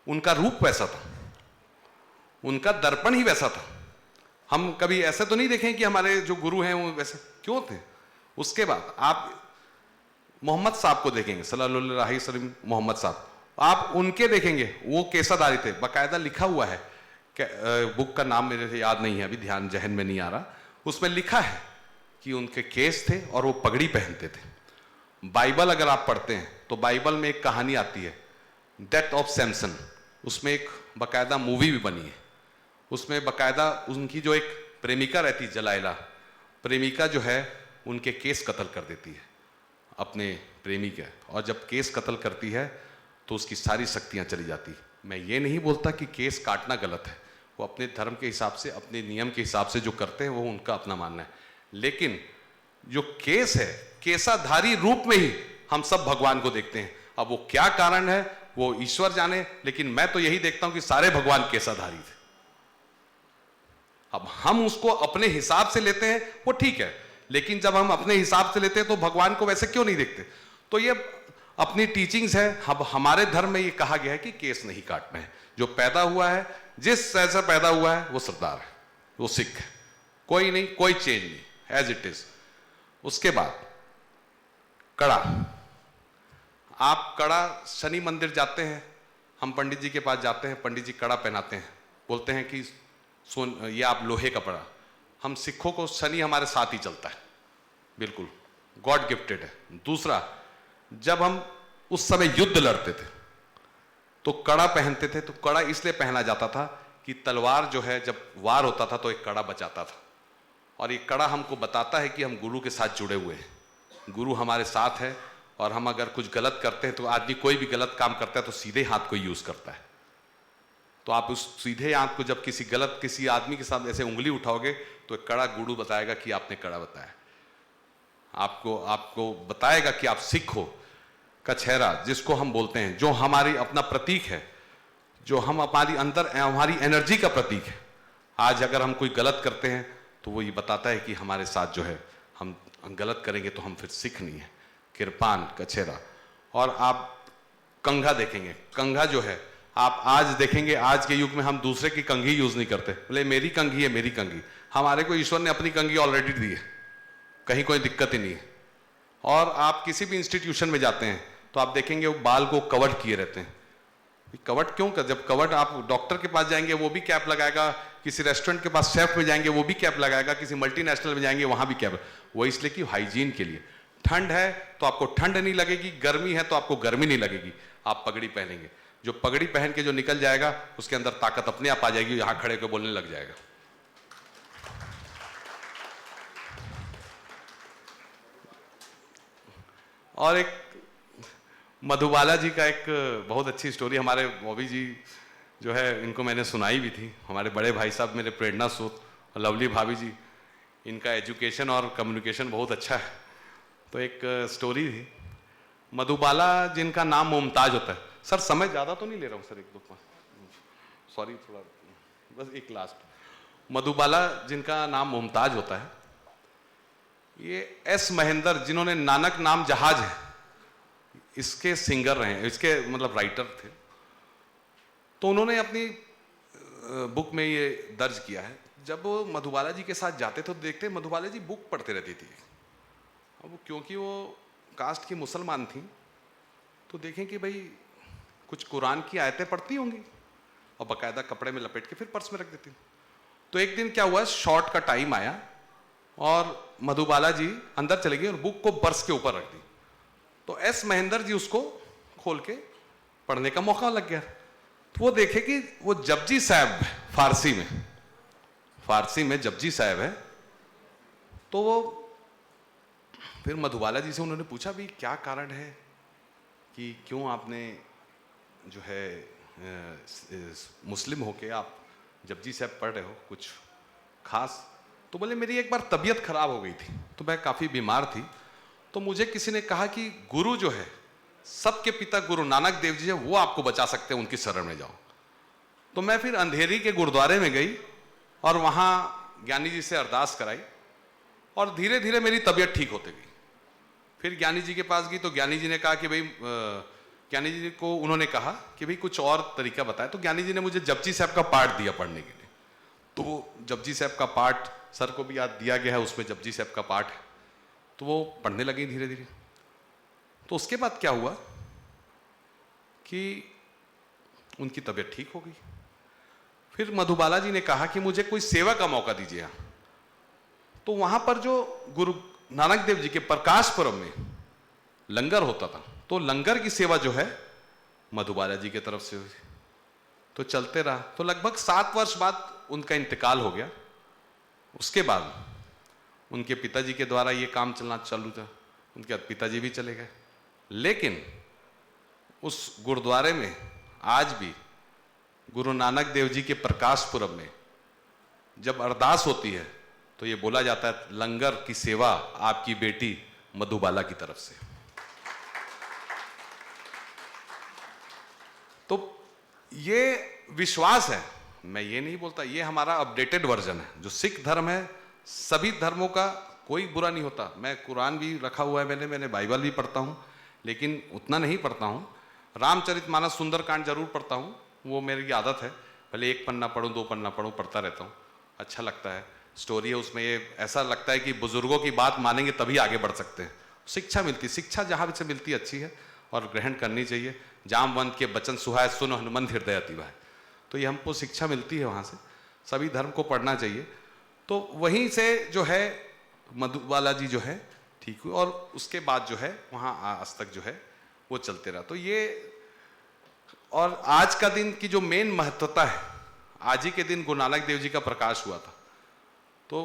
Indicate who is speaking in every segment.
Speaker 1: उनका रूप वैसा था, उनका दर्पण ही वैसा था। हम कभी ऐसे तो नहीं देखें कि हमारे जो गुरु हैं वो वैसे क्यों थे। उसके बाद आप मोहम्मद साहब को देखेंगे, सल्लल्लाहु अलैहि वसल्लम मोहम्मद साहब, आप उनके देखेंगे वो केसाधारी थे। बाकायदा लिखा हुआ है, बुक का नाम मेरे से याद नहीं है अभी, ध्यान जहन में नहीं आ रहा, उसमें लिखा है कि उनके केस थे और वो पगड़ी पहनते थे। बाइबल अगर आप पढ़ते हैं तो बाइबल में एक कहानी आती है, डेथ ऑफ सैमसन, उसमें एक बाकायदा मूवी भी बनी है। उसमें बाकायदा उनकी जो एक प्रेमिका रहती जलाइला, प्रेमिका जो है उनके केस कत्ल कर देती है अपने प्रेमी के, और जब केस कत्ल करती है तो उसकी सारी शक्तियां चली जाती। मैं ये नहीं बोलता कि केस काटना गलत है, वो अपने धर्म के हिसाब से, अपने नियम के हिसाब से जो करते हैं वो उनका अपना मानना है, लेकिन जो केस है, केसाधारी रूप में ही हम सब भगवान को देखते हैं। अब वो क्या कारण है वो ईश्वर जाने, लेकिन मैं तो यही देखता हूं कि सारे भगवान केसाधारी थे। अब हम उसको अपने हिसाब से लेते हैं वो ठीक है, लेकिन जब हम अपने हिसाब से लेते हैं तो भगवान को वैसे क्यों नहीं देखते। तो ये अपनी टीचिंग्स है। अब हमारे धर्म में ये कहा गया है कि केस नहीं काटना है। जो पैदा हुआ है, जिस ऐसा पैदा हुआ है वो सरदार है, वो सिख है, कोई नहीं, कोई चेंज नहीं, एज इट इज। उसके बाद कड़ा, आप कड़ा, शनि मंदिर जाते हैं, हम पंडित जी के पास जाते हैं, पंडित जी कड़ा पहनाते हैं, बोलते हैं कि ये आप लोहे का पड़ा। हम सिखों को शनि हमारे साथ ही चलता है, बिल्कुल गॉड गिफ्टेड है। दूसरा, जब हम उस समय युद्ध लड़ते थे तो कड़ा पहनते थे, तो कड़ा इसलिए पहना जाता था कि तलवार जो है जब वार होता था तो एक कड़ा बचाता था, और ये कड़ा हमको बताता है कि हम गुरु के साथ जुड़े हुए हैं, गुरु हमारे साथ है। और हम अगर कुछ गलत करते हैं तो आदमी कोई भी गलत काम करता है तो सीधे हाथ को यूज करता है, तो आप उस सीधे हाथ को जब किसी आदमी के साथ ऐसे उंगली उठाओगे तो एक कड़ा गुरु बताएगा कि आपने कड़ा बताया, आपको बताएगा कि आप सिख हो। कछहरा जिसको हम बोलते हैं, जो हमारी अपना प्रतीक है, जो हम हमारी अंदर हमारी एनर्जी का प्रतीक है, आज अगर हम कोई गलत करते हैं तो वो ये बताता है कि हमारे साथ जो है हम गलत करेंगे तो हम फिर सिख नहीं है। किरपान, कछहरा। और आप कंघा देखेंगे, कंघा जो है आप आज देखेंगे, आज के युग में हम दूसरे की कंघी यूज नहीं करते, बोले मेरी कंघी है, मेरी कंघी। हमारे को ईश्वर ने अपनी कंघी ऑलरेडी दी है, कहीं कोई दिक्कत ही नहीं है। और आप किसी भी इंस्टीट्यूशन में जाते हैं तो आप देखेंगे वो बाल को कवर्ड किए रहते हैं। कवर्ड क्यों कर, जब कवर्ड, आप डॉक्टर के पास जाएंगे वो भी कैप लगाएगा, किसी रेस्टोरेंट के पास शेफ में जाएंगे वो भी कैप लगाएगा, किसी मल्टीनेशनल में जाएंगे वहां भी कैप। वो इसलिए कि हाइजीन के लिए। ठंड है तो आपको ठंड नहीं लगेगी, गर्मी है तो आपको गर्मी नहीं लगेगी, आप पगड़ी पहनेंगे। जो पगड़ी पहन के जो निकल जाएगा उसके अंदर ताकत अपने आप आ जाएगी, यहां खड़े होकर बोलने लग जाएगा। और एक मधुबाला जी का एक बहुत अच्छी स्टोरी, हमारे बॉबी जी जो है इनको मैंने सुनाई भी थी। हमारे बड़े भाई साहब मेरे प्रेरणा स्रोत, और लवली भाभी जी, इनका एजुकेशन और कम्युनिकेशन बहुत अच्छा है। तो एक स्टोरी थी, मधुबाला जिनका नाम मुमताज होता है। सर समय ज़्यादा तो नहीं ले रहा हूँ सर, एक दो सॉरी, थोड़ा बस एक लास्ट। मधुबाला जिनका नाम मुमताज होता है, ये एस महेंद्र जिन्होंने नानक नाम जहाज है इसके सिंगर रहे हैं, इसके मतलब राइटर थे। तो उन्होंने अपनी बुक में ये दर्ज किया है, जब वो मधुबाला जी के साथ जाते थे तो देखते मधुबाला जी बुक पढ़ते रहती थी। अब क्योंकि वो कास्ट की मुसलमान थी तो देखें कि भाई कुछ कुरान की आयतें पढ़ती होंगी और बाकायदा कपड़े में लपेट के फिर पर्स में रख देती। तो एक दिन क्या हुआ, शॉर्ट का टाइम आया और मधुबाला जी अंदर चले गई और बुक को पर्स के ऊपर रख दी। तो एस महेंद्र जी उसको खोल के पढ़ने का मौका लग गया। तो वो देखे कि वो जपजी साहब फारसी में जपजी साहब है। तो वो फिर मधुबाला जी से उन्होंने पूछा भी क्या कारण है कि क्यों आपने जो है मुस्लिम होके आप जपजी साहब पढ़ रहे हो, कुछ खास? तो बोले मेरी एक बार तबीयत खराब हो गई थी, तो मैं काफ़ी बीमार थी, तो मुझे किसी ने कहा कि गुरु जो है, सबके पिता गुरु नानक देव जी है, वो आपको बचा सकते हैं, उनकी शरण में जाओ। तो मैं फिर अंधेरी के गुरुद्वारे में गई और वहाँ ज्ञानी जी से अरदास कराई और धीरे धीरे मेरी तबीयत ठीक होती गई। फिर ज्ञानी जी के पास गई तो ज्ञानी जी ने कहा कि भाई ज्ञानी जी को उन्होंने कहा कि भाई कुछ और तरीका बताए, तो ज्ञानी जी ने मुझे जपजी साहब का पाठ दिया पढ़ने के लिए। तो वो जपजी साहब का पाठ सर को भी याद दिया गया है, उसमें जपजी साहब का पाठ है, तो वो पढ़ने लगी धीरे धीरे। तो उसके बाद क्या हुआ कि उनकी तबीयत ठीक हो गई। फिर मधुबाला जी ने कहा कि मुझे कोई सेवा का मौका दीजिए। तो वहां पर जो गुरु नानक देव जी के प्रकाश पर्व में लंगर होता था, तो लंगर की सेवा जो है मधुबाला जी की तरफ से हुई, तो चलते रहा। तो लगभग 7 वर्ष बाद उनका इंतकाल हो गया। उसके बाद उनके पिताजी के द्वारा ये काम चलना चालू था, उनके पिताजी भी चले गए। लेकिन उस गुरुद्वारे में आज भी गुरु नानक देव जी के प्रकाश पुरब में जब अरदास होती है तो ये बोला जाता है, लंगर की सेवा आपकी बेटी मधुबाला की तरफ से। तो ये विश्वास है, मैं ये नहीं बोलता, ये हमारा अपडेटेड वर्जन है। जो सिख धर्म है, सभी धर्मों का कोई बुरा नहीं होता। मैं कुरान भी रखा हुआ है, मैंने बाइबल भी पढ़ता हूँ, लेकिन उतना नहीं पढ़ता हूँ। रामचरितमानस सुंदरकांड जरूर पढ़ता हूँ, वो मेरी आदत है। भले 1 पन्ना पढ़ूँ 2 पन्ना पढ़ूँ, पढ़ता रहता हूँ, अच्छा लगता है। स्टोरी है उसमें, ये ऐसा लगता है कि बुजुर्गों की बात मानेंगे तभी आगे बढ़ सकते हैं। शिक्षा मिलती, शिक्षा जहाँ से मिलती अच्छी है और ग्रहण करनी चाहिए। जामवंत के बचन सुहाय, सुन हनुमंत हृदय अतिवाय। तो ये हमको शिक्षा मिलती है वहाँ से, सभी धर्म को पढ़ना चाहिए। तो वहीं से जो है मधुबाला जी जो है ठीक हुई, और उसके बाद जो है वहाँ आज तक जो है वो चलते रहा। तो ये, और आज का दिन की जो मेन महत्वता है, आज ही के दिन गुरु नानक देव जी का प्रकाश हुआ था। तो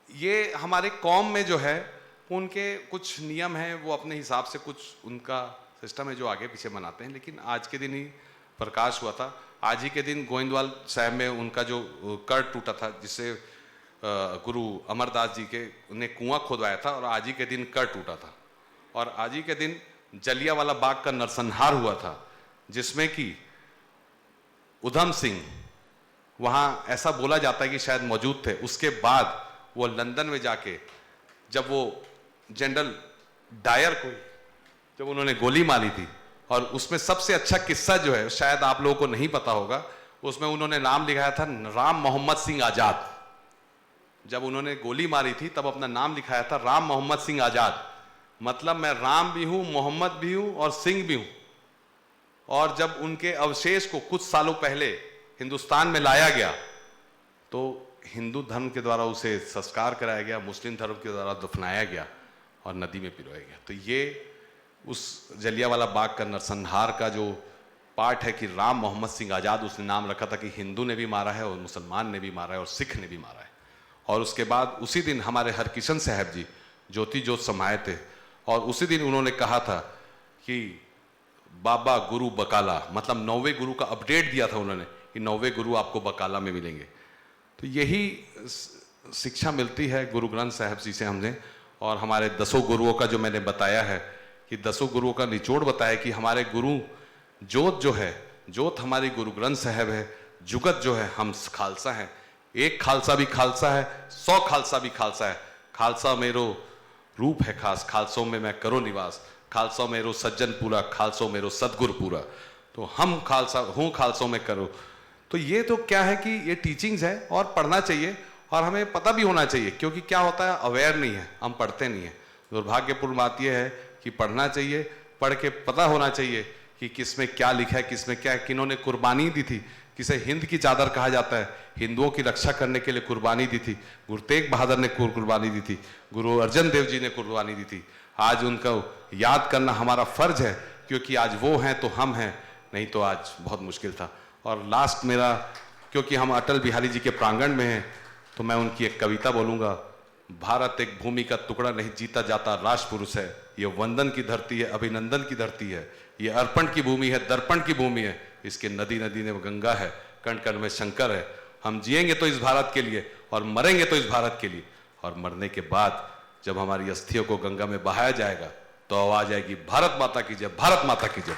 Speaker 1: ये हमारे कौम में जो है उनके कुछ नियम हैं, वो अपने हिसाब से कुछ उनका सिस्टम है जो आगे पीछे मनाते हैं, लेकिन आज के दिन ही प्रकाश हुआ था। आज ही के दिन गोविंदवाल साहब में उनका जो कर टूटा था, जिससे गुरु अमरदास जी के ने कुआं खोदवाया था, और आज ही के दिन कर टूटा था। और आज ही के दिन जलियांवाला बाग का नरसंहार हुआ था, जिसमें कि उधम सिंह वहाँ ऐसा बोला जाता है कि शायद मौजूद थे। उसके बाद वो लंदन में जाके जब वो जनरल डायर को जब उन्होंने गोली मारी थी, और उसमें सबसे अच्छा किस्सा जो है शायद आप लोगों को नहीं पता होगा, उसमें उन्होंने नाम लिखाया था राम मोहम्मद सिंह आजाद। जब उन्होंने गोली मारी थी तब अपना नाम लिखाया था राम मोहम्मद सिंह आजाद, मतलब मैं राम भी हूं, मोहम्मद भी हूं और सिंह भी हूं। और जब उनके अवशेष को कुछ सालों पहले हिंदुस्तान में लाया गया तो हिंदू धर्म के द्वारा उसे संस्कार कराया गया, मुस्लिम धर्म के द्वारा दफनाया गया और नदी में पिरोया गया। तो ये उस जलियांवाला बाग का नरसंहार का जो पार्ट है कि राम मोहम्मद सिंह आजाद, उसने नाम रखा था कि हिंदू ने भी मारा है और मुसलमान ने भी मारा है और सिख ने भी मारा है। और उसके बाद उसी दिन हमारे हरकिशन साहब जी ज्योति जोत समाये थे, और उसी दिन उन्होंने कहा था कि बाबा गुरु बकाला, मतलब 9वें गुरु का अपडेट दिया था उन्होंने कि 9वें गुरु आपको बकाला में मिलेंगे। तो यही शिक्षा मिलती है गुरु ग्रंथ साहब जी से हमने। और हमारे 10 गुरुओं का जो मैंने बताया है कि 10 गुरुओं का निचोड़ बताया कि हमारे गुरु जोत जो है, जोत हमारी गुरु ग्रंथ साहब है, जुगत जो है हम खालसा हैं। एक खालसा भी खालसा है, 100 खालसा भी खालसा है। खालसा मेरो रूप है खास, खालसों में मैं करो निवास, खालसों मेरो सज्जन पूरा, खालसों मेरो सदगुरु पूरा। तो हम खालसा हूँ, खालसों में करो। तो ये तो क्या है कि ये टीचिंग्स है और पढ़ना चाहिए, और हमें पता भी होना चाहिए, क्योंकि क्या होता है अवेयर नहीं है, हम पढ़ते नहीं है। दुर्भाग्यपूर्ण बात यह है कि पढ़ना चाहिए, पढ़ के पता होना चाहिए कि किसमें क्या लिखा है, किसमें क्या है, किन्होंने कुर्बानी दी थी। किसे हिंद की चादर कहा जाता है, हिंदुओं की रक्षा करने के लिए कुर्बानी दी थी। गुरु तेग बहादुर ने कुर्बानी दी थी, गुरु अर्जन देव जी ने कुर्बानी दी थी। आज उनका याद करना हमारा फर्ज है, क्योंकि आज वो हैं तो हम हैं, नहीं तो आज बहुत मुश्किल था। और लास्ट मेरा, क्योंकि हम अटल बिहारी जी के प्रांगण में हैं, तो मैं उनकी एक कविता बोलूँगा। भारत एक भूमि का टुकड़ा नहीं, जीता जाता राष्ट्र पुरुष है। ये वंदन की धरती है, अभिनंदन की धरती है। ये अर्पण की भूमि है, दर्पण की भूमि है। इसके नदी नदी में गंगा है, कण कण में शंकर है। हम जिएंगे तो इस भारत के लिए और मरेंगे तो इस भारत के लिए। और मरने के बाद जब हमारी अस्थियों को गंगा में बहाया जाएगा तो आवाज आएगी, भारत माता की जय, भारत माता की जय।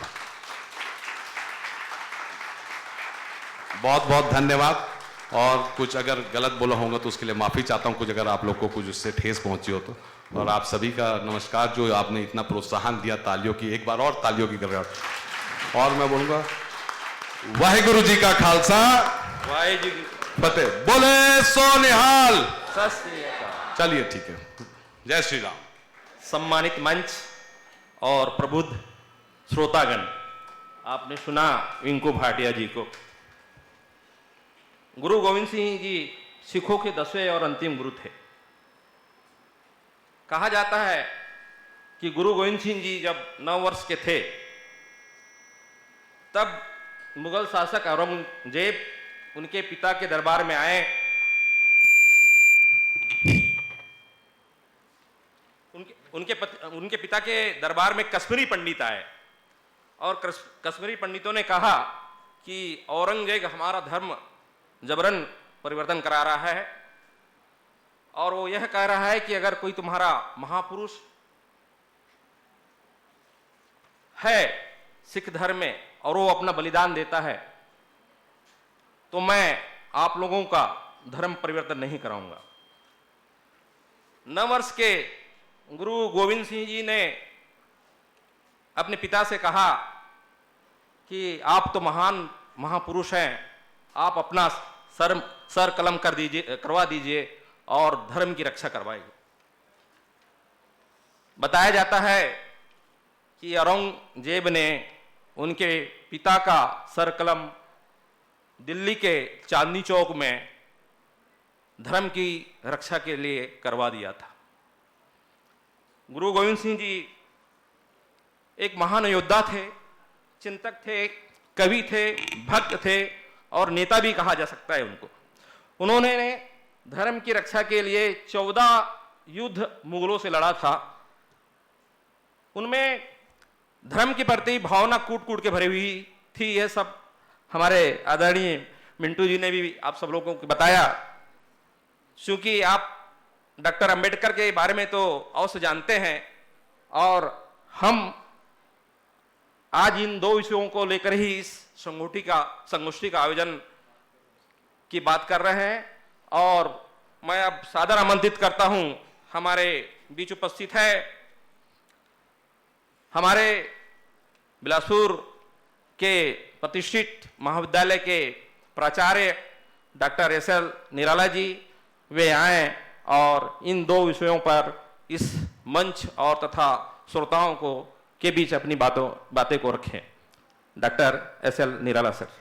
Speaker 1: बहुत बहुत धन्यवाद। और कुछ अगर गलत बोला होगा तो उसके लिए माफी चाहता हूं, कुछ अगर आप लोग को कुछ उससे ठेस पहुंची हो तो। और आप सभी का नमस्कार, जो आपने इतना प्रोत्साहन दिया, तालियों की एक बार और तालियों की गड़गड़ाहट। और मैं बोलूंगा वाहिगुरु जी का खालसा,
Speaker 2: वाहिगुरु जी
Speaker 1: फतेह। बोले सो निहाल।
Speaker 2: सत श्री अकाल।
Speaker 1: चलिए ठीक है, जय श्री राम।
Speaker 2: सम्मानित मंच और प्रबुद्ध श्रोतागण, आपने सुना विंको भाटिया जी को। गुरु गोविंद सिंह जी सिखों के 10वें और अंतिम गुरु थे। कहा जाता है कि गुरु गोविंद सिंह जी जब 9 वर्ष के थे तब मुगल शासक औरंगजेब उनके पिता के दरबार में आए। उनके पिता के दरबार में कश्मीरी पंडित आए और कश्मीरी पंडितों ने कहा कि औरंगजेब हमारा धर्म जबरन परिवर्तन करा रहा है और वो यह कह रहा है कि अगर कोई तुम्हारा महापुरुष है सिख धर्म में और वो अपना बलिदान देता है तो मैं आप लोगों का धर्म परिवर्तन नहीं कराऊंगा। 9 वर्ष के गुरु गोविंद सिंह जी ने अपने पिता से कहा कि आप तो महान महापुरुष हैं, आप अपना सर कलम करवा दीजिए और धर्म की रक्षा करवाइए। बताया जाता है कि औरंगजेब ने उनके पिता का सर कलम दिल्ली के चांदनी चौक में धर्म की रक्षा के लिए करवा दिया था। गुरु गोविंद सिंह जी एक महान योद्धा थे, चिंतक थे, कवि थे, भक्त थे और नेता भी कहा जा सकता है उनको। उन्होंने धर्म की रक्षा के लिए 14 युद्ध मुगलों से लड़ा था। उनमें धर्म के प्रति भावना कूट कूट के भरी हुई थी। यह सब हमारे आदरणीय मिंटू जी ने भी आप सब लोगों को बताया। क्योंकि आप डॉक्टर अंबेडकर के बारे में तो अवश्य जानते हैं और हम आज इन 2 विषयों को लेकर ही इस संगोष्ठी का आयोजन की बात कर रहे हैं। और मैं अब सादर आमंत्रित करता हूं, हमारे बीच उपस्थित है हमारे बिलासपुर के प्रतिष्ठित महाविद्यालय के प्राचार्य डॉक्टर एसएल निराला जी। वे आए और इन 2 विषयों पर इस मंच और तथा श्रोताओं को के बीच अपनी बातें को रखें। डॉक्टर एसएल निराला सर।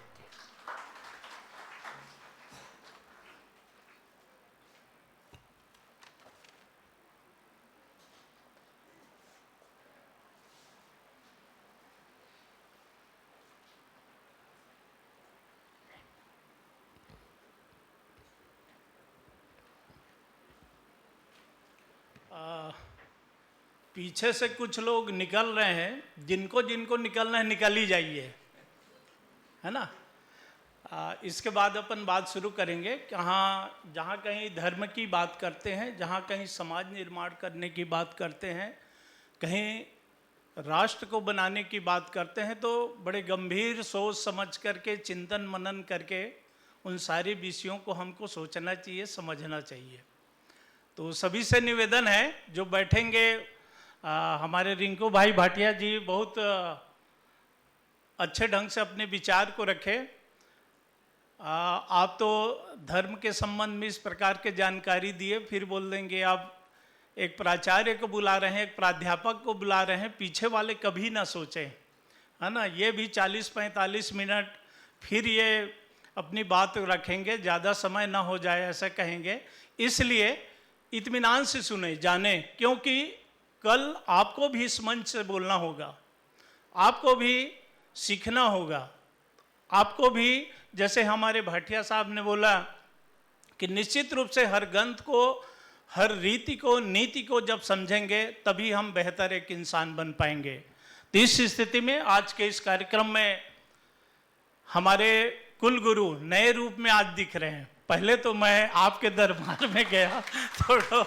Speaker 3: पीछे से कुछ लोग निकल रहे हैं, जिनको जिनको निकलना है निकल ही जाइए, है ना। इसके बाद अपन बात शुरू करेंगे। जहाँ कहीं धर्म की बात करते हैं, जहाँ कहीं समाज निर्माण करने की बात करते हैं, कहीं राष्ट्र को बनाने की बात करते हैं, तो बड़े गंभीर सोच समझ करके, चिंतन मनन करके उन सारे विषयों को हमको सोचना चाहिए, समझना चाहिए। तो सभी से निवेदन है जो बैठेंगे, हमारे रिंकू भाई भाटिया जी बहुत अच्छे ढंग से अपने विचार को रखे। आप तो धर्म के संबंध में इस प्रकार के जानकारी दिए, फिर बोल देंगे आप एक प्राचार्य को बुला रहे हैं, एक प्राध्यापक को बुला रहे हैं, पीछे वाले कभी ना सोचें, है ना। ये भी 40-45 मिनट फिर ये अपनी बात रखेंगे, ज़्यादा समय ना हो जाए ऐसा कहेंगे। इसलिए इत्मीनान से सुने जाने, क्योंकि कल आपको भी इस मंच से बोलना होगा, आपको भी सीखना होगा, आपको भी जैसे हमारे भाटिया साहब ने बोला कि निश्चित रूप से हर ग्रंथ को, हर रीति को, नीति को जब समझेंगे तभी हम बेहतर एक इंसान बन पाएंगे। तो इस स्थिति में आज के इस कार्यक्रम में हमारे कुलगुरु नए रूप में आज दिख रहे हैं। पहले तो मैं आपके दरबार में गया थोड़ा,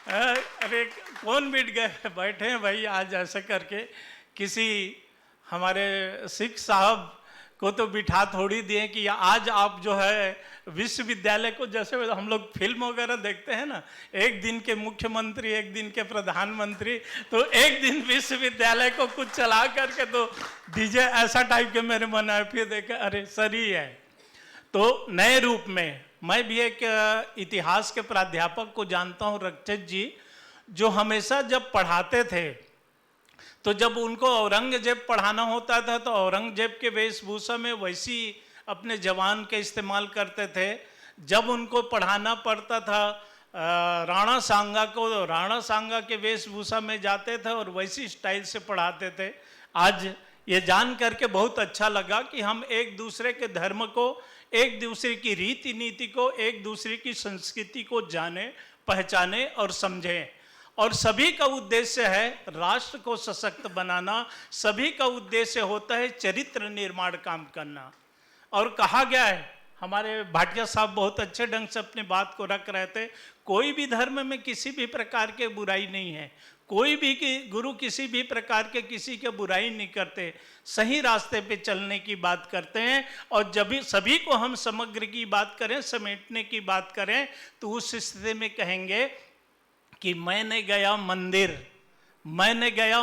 Speaker 3: अरे कौन मिट गए, बैठे हैं भाई आज ऐसे करके। किसी हमारे सिख साहब को तो बिठा थोड़ी दिए कि आज आप जो है विश्वविद्यालय को, जैसे हम लोग फिल्म वगैरह देखते हैं ना, एक दिन के मुख्यमंत्री, एक दिन के प्रधानमंत्री, तो एक दिन विश्वविद्यालय को कुछ चला करके तो दीजिए, ऐसा टाइप के मेरे मन आए। फिर देखे अरे सर ही है। तो नए रूप में मैं भी एक इतिहास के प्राध्यापक को जानता हूँ, रक्षित जी, जो हमेशा जब पढ़ाते थे तो जब उनको औरंगजेब पढ़ाना होता था तो औरंगजेब के वेशभूषा में वैसी अपने जवान के इस्तेमाल करते थे। जब उनको पढ़ाना पड़ता था राणा सांगा को, तो राणा सांगा के वेशभूषा में जाते थे और वैसी स्टाइल से पढ़ाते थे। आज ये जान करके बहुत अच्छा लगा कि हम एक दूसरे के धर्म को, एक दूसरे की रीति नीति को, एक दूसरे की संस्कृति को जाने, पहचाने और समझें। और सभी का उद्देश्य है राष्ट्र को सशक्त बनाना, सभी का उद्देश्य होता है चरित्र निर्माण काम करना। और कहा गया है, हमारे भाटिया साहब बहुत अच्छे ढंग से अपनी बात को रख रहे थे, कोई भी धर्म में किसी भी प्रकार के बुराई नहीं है, कोई भी गुरु किसी भी प्रकार के किसी के बुराई नहीं करते, सही रास्ते पे चलने की बात करते हैं। और जब भी सभी को हम समग्र की बात करें, समेटने की बात करें, तो उस स्थिति में कहेंगे कि मैंने गया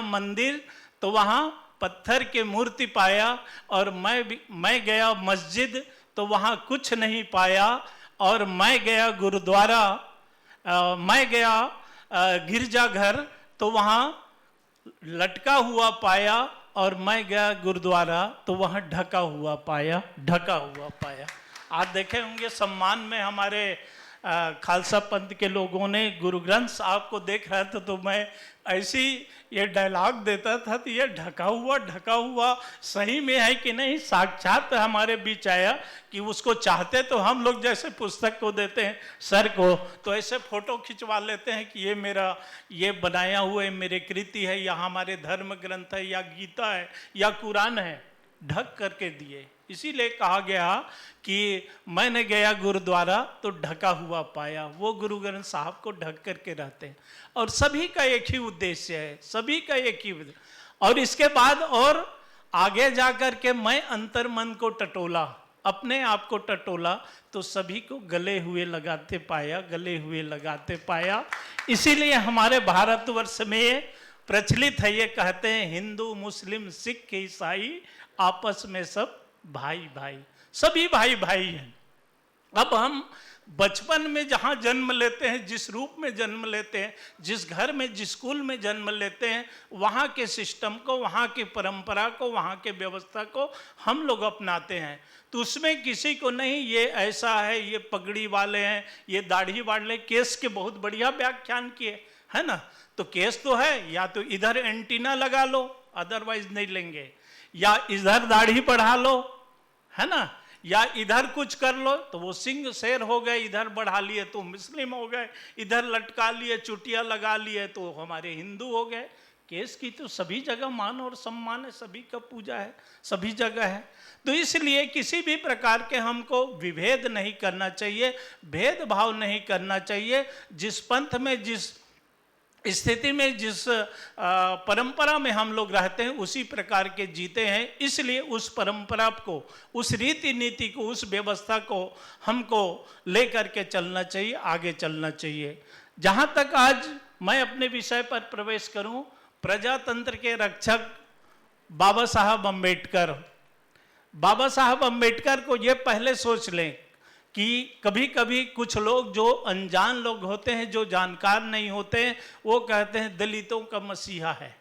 Speaker 3: मंदिर तो वहाँ पत्थर की मूर्ति पाया, और मैं गया मस्जिद तो वहाँ कुछ नहीं पाया, और मैं गया गुरुद्वारा, मैं गया गिरजाघर तो वहाँ लटका हुआ पाया, और मैं गया गुरुद्वारा तो वहाँ ढका हुआ पाया। आज देखे होंगे सम्मान में हमारे खालसा पंथ के लोगों ने गुरु ग्रंथ साहब को देख रहा था, तो मैं ऐसी ये डायलॉग देता था, तो ये ढका हुआ सही में है कि नहीं, साक्षात हमारे बीच आया कि उसको चाहते तो हम लोग जैसे पुस्तक को देते हैं सर को, तो ऐसे फोटो खिंचवा लेते हैं कि ये मेरा ये बनाया हुआ मेरे कृति है, या हमारे धर्म ग्रंथ है, या गीता है, या कुरान है, ढक करके दिए। इसीलिए कहा गया कि मैंने गया गुरुद्वारा तो ढका हुआ पाया। वो गुरु ग्रंथ साहब को ढक करके रहते हैं, और सभी का एक ही उद्देश्य है, सभी का एक ही। और इसके बाद और आगे जाकर के मैं अंतर्मन को टटोला, अपने आप को टटोला, तो सभी को गले हुए लगाते पाया। इसीलिए हमारे भारतवर्ष में प्रचलित है, ये कहते हैं हिंदू मुस्लिम सिख ईसाई आपस में सब भाई, सभी भाई हैं। अब हम बचपन में जहाँ जन्म लेते हैं, जिस रूप में जन्म लेते हैं, जिस घर में, जिस स्कूल में जन्म लेते हैं, वहाँ के सिस्टम को, वहाँ की परंपरा को, वहाँ के व्यवस्था को हम लोग अपनाते हैं। तो उसमें किसी को नहीं ये ऐसा है, ये पगड़ी वाले हैं, ये दाढ़ी वाले। केस के बहुत बढ़िया व्याख्यान किए है ना, तो केस तो है, या तो इधर एंटीना लगा लो, अदरवाइज नहीं लेंगे, या इधर दाढ़ी बढ़ा लो, है ना, या इधर कुछ कर लो तो वो सिंह शेर हो गए, इधर बढ़ा लिए तो मुस्लिम हो गए, इधर लटका लिए, चुटिया लगा लिए तो हमारे हिंदू हो गए। केस की तो सभी जगह मान और सम्मान है, सभी का पूजा है, सभी जगह है। तो इसलिए किसी भी प्रकार के हमको विभेद नहीं करना चाहिए, भेदभाव नहीं करना चाहिए। जिस पंथ में, जिस स्थिति में, जिस परंपरा में हम लोग रहते हैं, उसी प्रकार के जीते हैं। इसलिए उस परंपरा को, उस रीति नीति को, उस व्यवस्था को हमको लेकर के चलना चाहिए, आगे चलना चाहिए। जहाँ तक आज मैं अपने विषय पर प्रवेश करूँ, प्रजातंत्र के रक्षक बाबा साहब अम्बेडकर को ये पहले सोच लें कि कभी कभी कुछ लोग जो अनजान लोग होते हैं, जो जानकार नहीं होते हैं, वो कहते हैं दलितों का मसीहा है।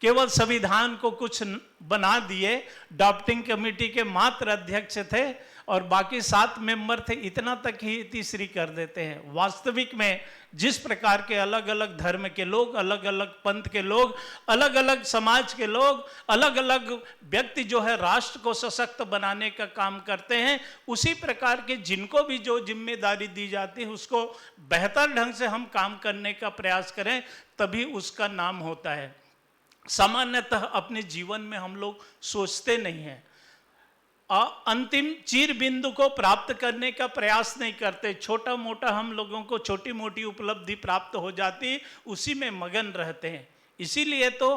Speaker 3: केवल संविधान को कुछ बना दिए, ड्राफ्टिंग कमेटी के मात्र अध्यक्ष थे और बाकी 7 मेंबर थे, इतना तक ही तीसरी कर देते हैं। वास्तविक में जिस प्रकार के अलग अलग धर्म के लोग, अलग अलग पंथ के लोग, अलग अलग समाज के लोग, अलग अलग व्यक्ति जो है राष्ट्र को सशक्त बनाने का काम करते हैं, उसी प्रकार के जिनको भी जो जिम्मेदारी दी जाती है उसको बेहतर ढंग से हम काम करने का प्रयास करें, तभी उसका नाम होता है। सामान्यतः अपने जीवन में हम लोग सोचते नहीं हैं, अंतिम चीर बिंदु को प्राप्त करने का प्रयास नहीं करते। छोटा मोटा हम लोगों को छोटी मोटी उपलब्धि प्राप्त हो जाती, उसी में मगन रहते हैं। इसीलिए तो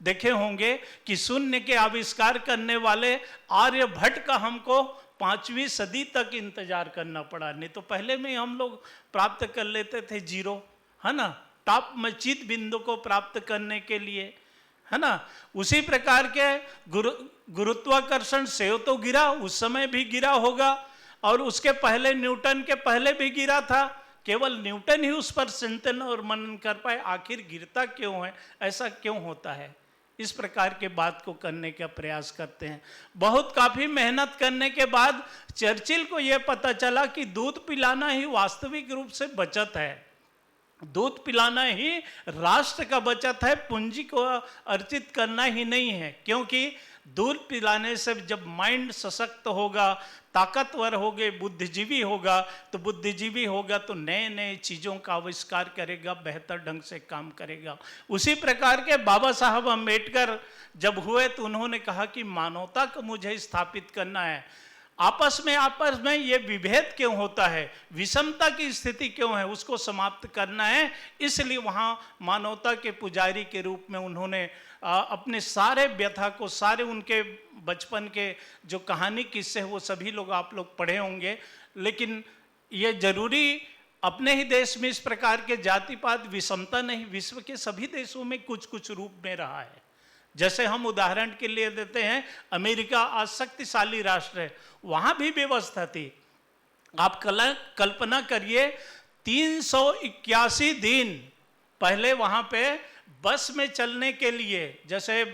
Speaker 3: देखे होंगे कि शून्य के आविष्कार करने वाले आर्यभट्ट का हमको 5वीं सदी तक इंतजार करना पड़ा, नहीं तो पहले में हम लोग प्राप्त कर लेते थे जीरो, है ना, टॉप में चित बिंदु को प्राप्त करने के लिए, है ना। उसी प्रकार के गुरुत्वाकर्षण से तो गिरा, उस समय भी गिरा होगा, और उसके पहले न्यूटन के पहले भी गिरा था, केवल न्यूटन ही उस पर चिंतन और मनन कर पाए, आखिर गिरता क्यों है, ऐसा क्यों होता है। इस प्रकार के बात को करने का प्रयास करते हैं। बहुत काफी मेहनत करने के बाद चर्चिल को यह पता चला कि दूध पिलाना ही वास्तविक रूप से बचत है, दूध पिलाना ही राष्ट्र का बचत है, पूंजी को अर्जित करना ही नहीं है। क्योंकि दूध पिलाने से जब माइंड सशक्त होगा, ताकतवर होगे, बुद्धिजीवी होगा, तो बुद्धिजीवी होगा तो नए नए चीज़ों का आविष्कार करेगा, बेहतर ढंग से काम करेगा। उसी प्रकार के बाबा साहब अम्बेडकर जब हुए तो उन्होंने कहा कि मानवता को मुझे स्थापित करना है। आपस में ये विभेद क्यों होता है, विषमता की स्थिति क्यों है, उसको समाप्त करना है। इसलिए वहाँ मानवता के पुजारी के रूप में उन्होंने अपने सारे व्यथा को, सारे उनके बचपन के जो कहानी किस्से वो सभी लोग आप लोग पढ़े होंगे। लेकिन ये जरूरी अपने ही देश में इस प्रकार के जातिवाद विषमता नहीं, विश्व के सभी देशों में कुछ कुछ रूप में रहा है। जैसे हम उदाहरण के लिए देते हैं, अमेरिका आज शक्तिशाली राष्ट्र है, वहां भी व्यवस्था थी। आप कल्पना करिए 381 दिन पहले वहां पे बस में चलने के लिए, जैसे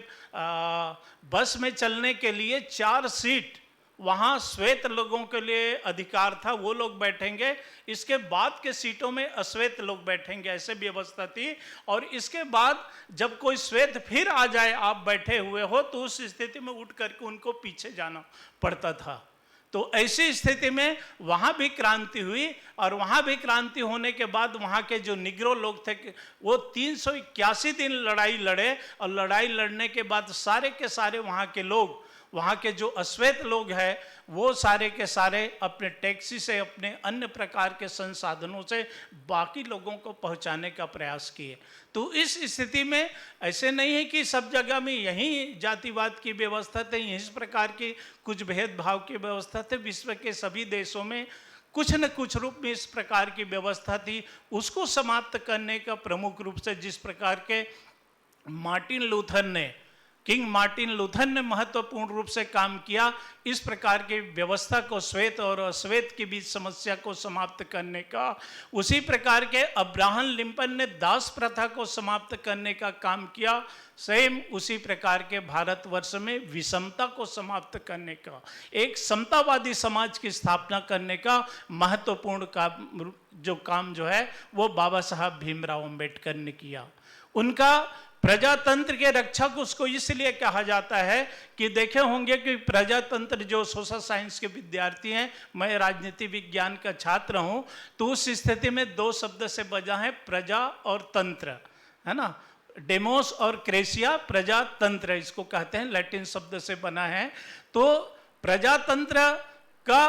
Speaker 3: बस में चलने के लिए 4 सीट वहाँ श्वेत लोगों के लिए अधिकार था, वो लोग बैठेंगे, इसके बाद के सीटों में अश्वेत लोग बैठेंगे, ऐसे व्यवस्था थी। और इसके बाद जब कोई श्वेत फिर आ जाए, आप बैठे हुए हो, तो उस स्थिति में उठ करके उनको पीछे जाना पड़ता था। तो ऐसी स्थिति में वहाँ भी क्रांति हुई, और वहाँ भी क्रांति होने के बाद वहाँ के जो निग्रो लोग थे वो 381 दिन लड़ाई लड़े, और लड़ाई लड़ने के बाद सारे के सारे वहाँ के लोग, वहाँ के जो अश्वेत लोग हैं, वो सारे के सारे अपने टैक्सी से, अपने अन्य प्रकार के संसाधनों से बाकी लोगों को पहुँचाने का प्रयास किए। तो इस स्थिति में ऐसे नहीं है कि सब जगह में यही जातिवाद की व्यवस्था थी, इस प्रकार की कुछ भेदभाव की व्यवस्था थी। विश्व के सभी देशों में कुछ न कुछ रूप में इस प्रकार की व्यवस्था थी। उसको समाप्त करने का प्रमुख रूप से जिस प्रकार के किंग मार्टिन लूथर ने महत्वपूर्ण रूप से काम किया, इस प्रकार की व्यवस्था को, श्वेत और अश्वेत के बीच समस्या को समाप्त करने का। उसी प्रकार के अब्राहम लिंकन ने दास प्रथा को समाप्त करने का काम किया। सेम उसी प्रकार के भारतवर्ष में विषमता को समाप्त करने का, एक समतावादी समाज की स्थापना करने का महत्वपूर्ण काम जो है वो बाबा साहब भीमराव अंबेडकर ने किया। उनका प्रजातंत्र के रक्षक उसको इसलिए कहा जाता है कि देखे होंगे कि प्रजातंत्र, जो सोशल साइंस के विद्यार्थी हैं, मैं राजनीति विज्ञान का छात्र हूं, तो उस स्थिति में 2 शब्द से बजा है, प्रजा और तंत्र, है ना। डेमोस और क्रेसिया, प्रजातंत्र इसको कहते हैं, लैटिन शब्द से बना है। तो प्रजातंत्र का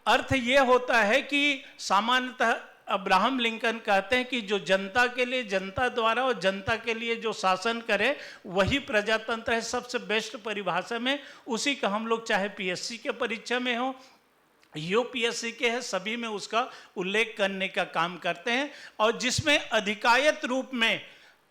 Speaker 3: अर्थ ये होता है कि सामान्यतः अब्राहम लिंकन कहते हैं कि जो जनता के लिए, जनता द्वारा और जनता के लिए जो शासन करे वही प्रजातंत्र है। सबसे बेस्ट परिभाषा में उसी का हम लोग, चाहे पीएससी के परीक्षा में हो, यूपीएससी के है, सभी में उसका उल्लेख करने का काम करते हैं। और जिसमें अधिकायत रूप में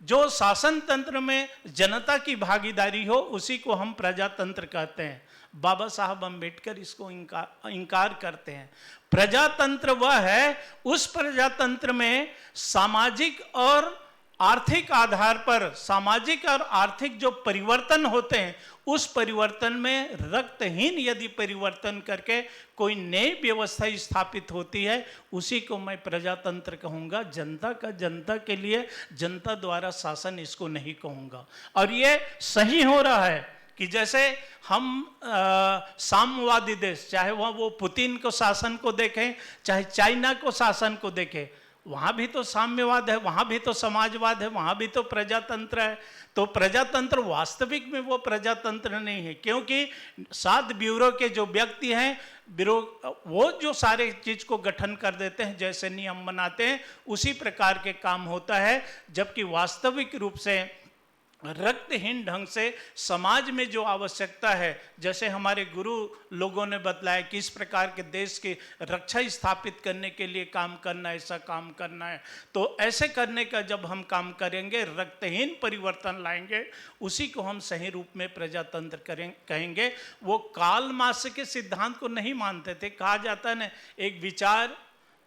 Speaker 3: जो शासन तंत्र में जनता की भागीदारी हो, उसी को हम प्रजातंत्र कहते हैं। बाबा साहब अम्बेडकर इसको इनकार करते हैं। प्रजातंत्र वह है, उस प्रजातंत्र में सामाजिक और आर्थिक आधार पर, सामाजिक और आर्थिक जो परिवर्तन होते हैं, उस परिवर्तन में रक्तहीन यदि परिवर्तन करके कोई नई व्यवस्था स्थापित होती है, उसी को मैं प्रजातंत्र कहूँगा। जनता का, जनता के लिए, जनता द्वारा शासन, इसको नहीं कहूँगा। और ये सही हो रहा है कि जैसे हम साम्यवादी देश, चाहे वह वो पुतिन को शासन को देखें, चाहे चाइना को शासन को देखें, वहाँ भी तो साम्यवाद है, वहाँ भी तो समाजवाद है, वहाँ भी तो प्रजातंत्र है। तो प्रजातंत्र वास्तविक में वो प्रजातंत्र नहीं है, क्योंकि 7 ब्यूरो के जो व्यक्ति हैं, वो जो सारे चीज को गठन कर देते हैं, जैसे नियम बनाते हैं, उसी प्रकार के काम होता है। जबकि वास्तविक रूप से रक्तहीन ढंग से समाज में जो आवश्यकता है, जैसे हमारे गुरु लोगों ने बतलाया कि इस प्रकार के देश की रक्षा स्थापित करने के लिए काम करना है, ऐसा काम करना है, तो ऐसे करने का जब हम काम करेंगे, रक्तहीन परिवर्तन लाएंगे, उसी को हम सही रूप में प्रजातंत्र कहेंगे। वो कार्ल मार्क्स के सिद्धांत को नहीं मानते थे। कहा जाता है ना, एक विचार,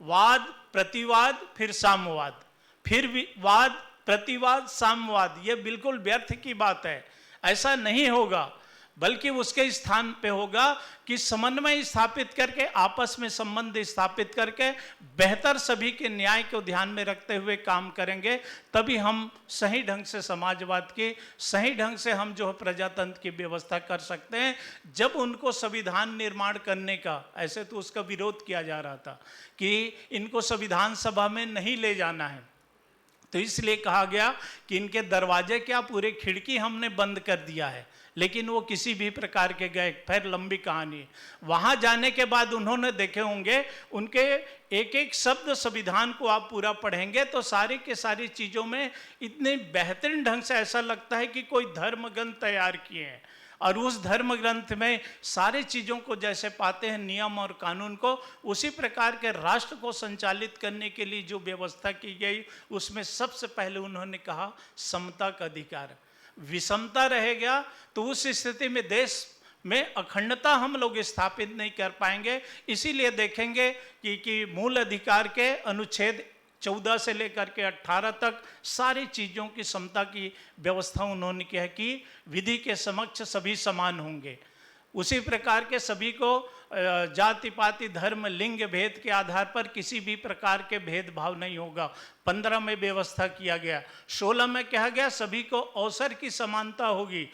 Speaker 3: वाद, प्रतिवाद, फिर साम्यवाद, फिर वाद, प्रतिवाद, साम्यवाद, ये बिल्कुल व्यर्थ की बात है। ऐसा नहीं होगा, बल्कि उसके स्थान पे होगा कि समन्वय स्थापित करके, आपस में संबंध स्थापित करके, बेहतर सभी के न्याय को ध्यान में रखते हुए काम करेंगे। तभी हम सही ढंग से समाजवाद की, सही ढंग से हम जो प्रजातंत्र की व्यवस्था कर सकते हैं। जब उनको संविधान निर्माण करने का, ऐसे तो उसका विरोध किया जा रहा था कि इनको संविधान सभा में नहीं ले जाना है, तो इसलिए कहा गया कि इनके दरवाजे क्या, पूरे खिड़की हमने बंद कर दिया है। लेकिन वो किसी भी प्रकार के गए, फिर लंबी कहानी है। वहां जाने के बाद उन्होंने देखे होंगे, उनके एक एक शब्द संविधान को आप पूरा पढ़ेंगे तो सारी के सारी चीजों में इतने बेहतरीन ढंग से ऐसा लगता है कि कोई धर्म ग्रंथ तैयार किए हैं, और उस धर्म ग्रंथ में सारी चीज़ों को जैसे पाते हैं, नियम और कानून को, उसी प्रकार के राष्ट्र को संचालित करने के लिए जो व्यवस्था की गई, उसमें सबसे पहले उन्होंने कहा समता का अधिकार। विषमता रहेगा तो उस स्थिति में देश में अखंडता हम लोग स्थापित नहीं कर पाएंगे। इसीलिए देखेंगे कि मूल अधिकार के अनुच्छेद 14 से लेकर के 18 तक सारी चीज़ों की समता की व्यवस्था उन्होंने किया है कि विधि के समक्ष सभी समान होंगे। उसी प्रकार के सभी को जाति पाति धर्म लिंग भेद के आधार पर किसी भी प्रकार के भेदभाव नहीं होगा। 15 में व्यवस्था किया गया। 16 में कहा गया सभी को अवसर की समानता होगी।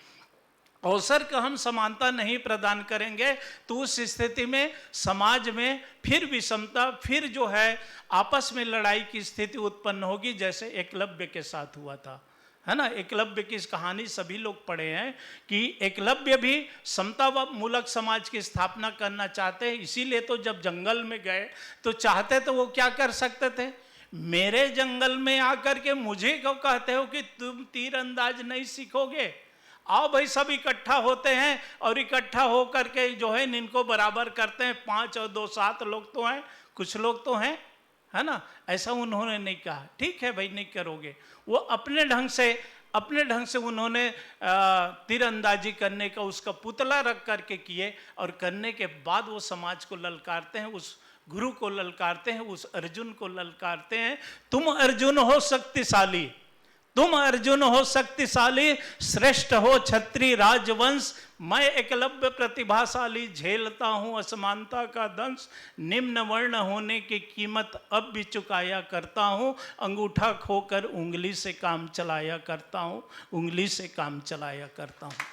Speaker 3: अवसर का हम समानता नहीं प्रदान करेंगे तो उस स्थिति में समाज में फिर विषमता, फिर जो है आपस में लड़ाई की स्थिति उत्पन्न होगी, जैसे एकलव्य के साथ हुआ था, है ना। एकलव्य की कहानी सभी लोग पढ़े हैं कि एकलव्य भी समता व मूलक समाज की स्थापना करना चाहते हैं। इसीलिए तो जब जंगल में गए तो चाहते तो वो क्या कर सकते थे, मेरे जंगल में आकर के मुझे क्यों कहते हो कि तुम तीरंदाज नहीं सीखोगे, आओ भाई सब इकट्ठा होते हैं और इकट्ठा होकर के जो है इनको बराबर करते हैं। 5 और 2 7 लोग तो हैं, कुछ लोग तो हैं, है ना। ऐसा उन्होंने नहीं कहा, ठीक है भाई नहीं करोगे। वो अपने ढंग से उन्होंने तीरंदाजी करने का उसका पुतला रख करके किए, और करने के बाद वो समाज को ललकारते हैं, उस गुरु को ललकारते हैं, उस अर्जुन को ललकारते हैं। तुम अर्जुन हो शक्तिशाली, तुम अर्जुन हो शक्तिशाली, श्रेष्ठ हो क्षत्रिय राजवंश, मैं एकलव्य प्रतिभाशाली, झेलता हूं असमानता का दंश, निम्न वर्ण होने की कीमत अब भी चुकाया करता हूं, अंगूठा खोकर उंगली से काम चलाया करता हूं, उंगली से काम चलाया करता हूं।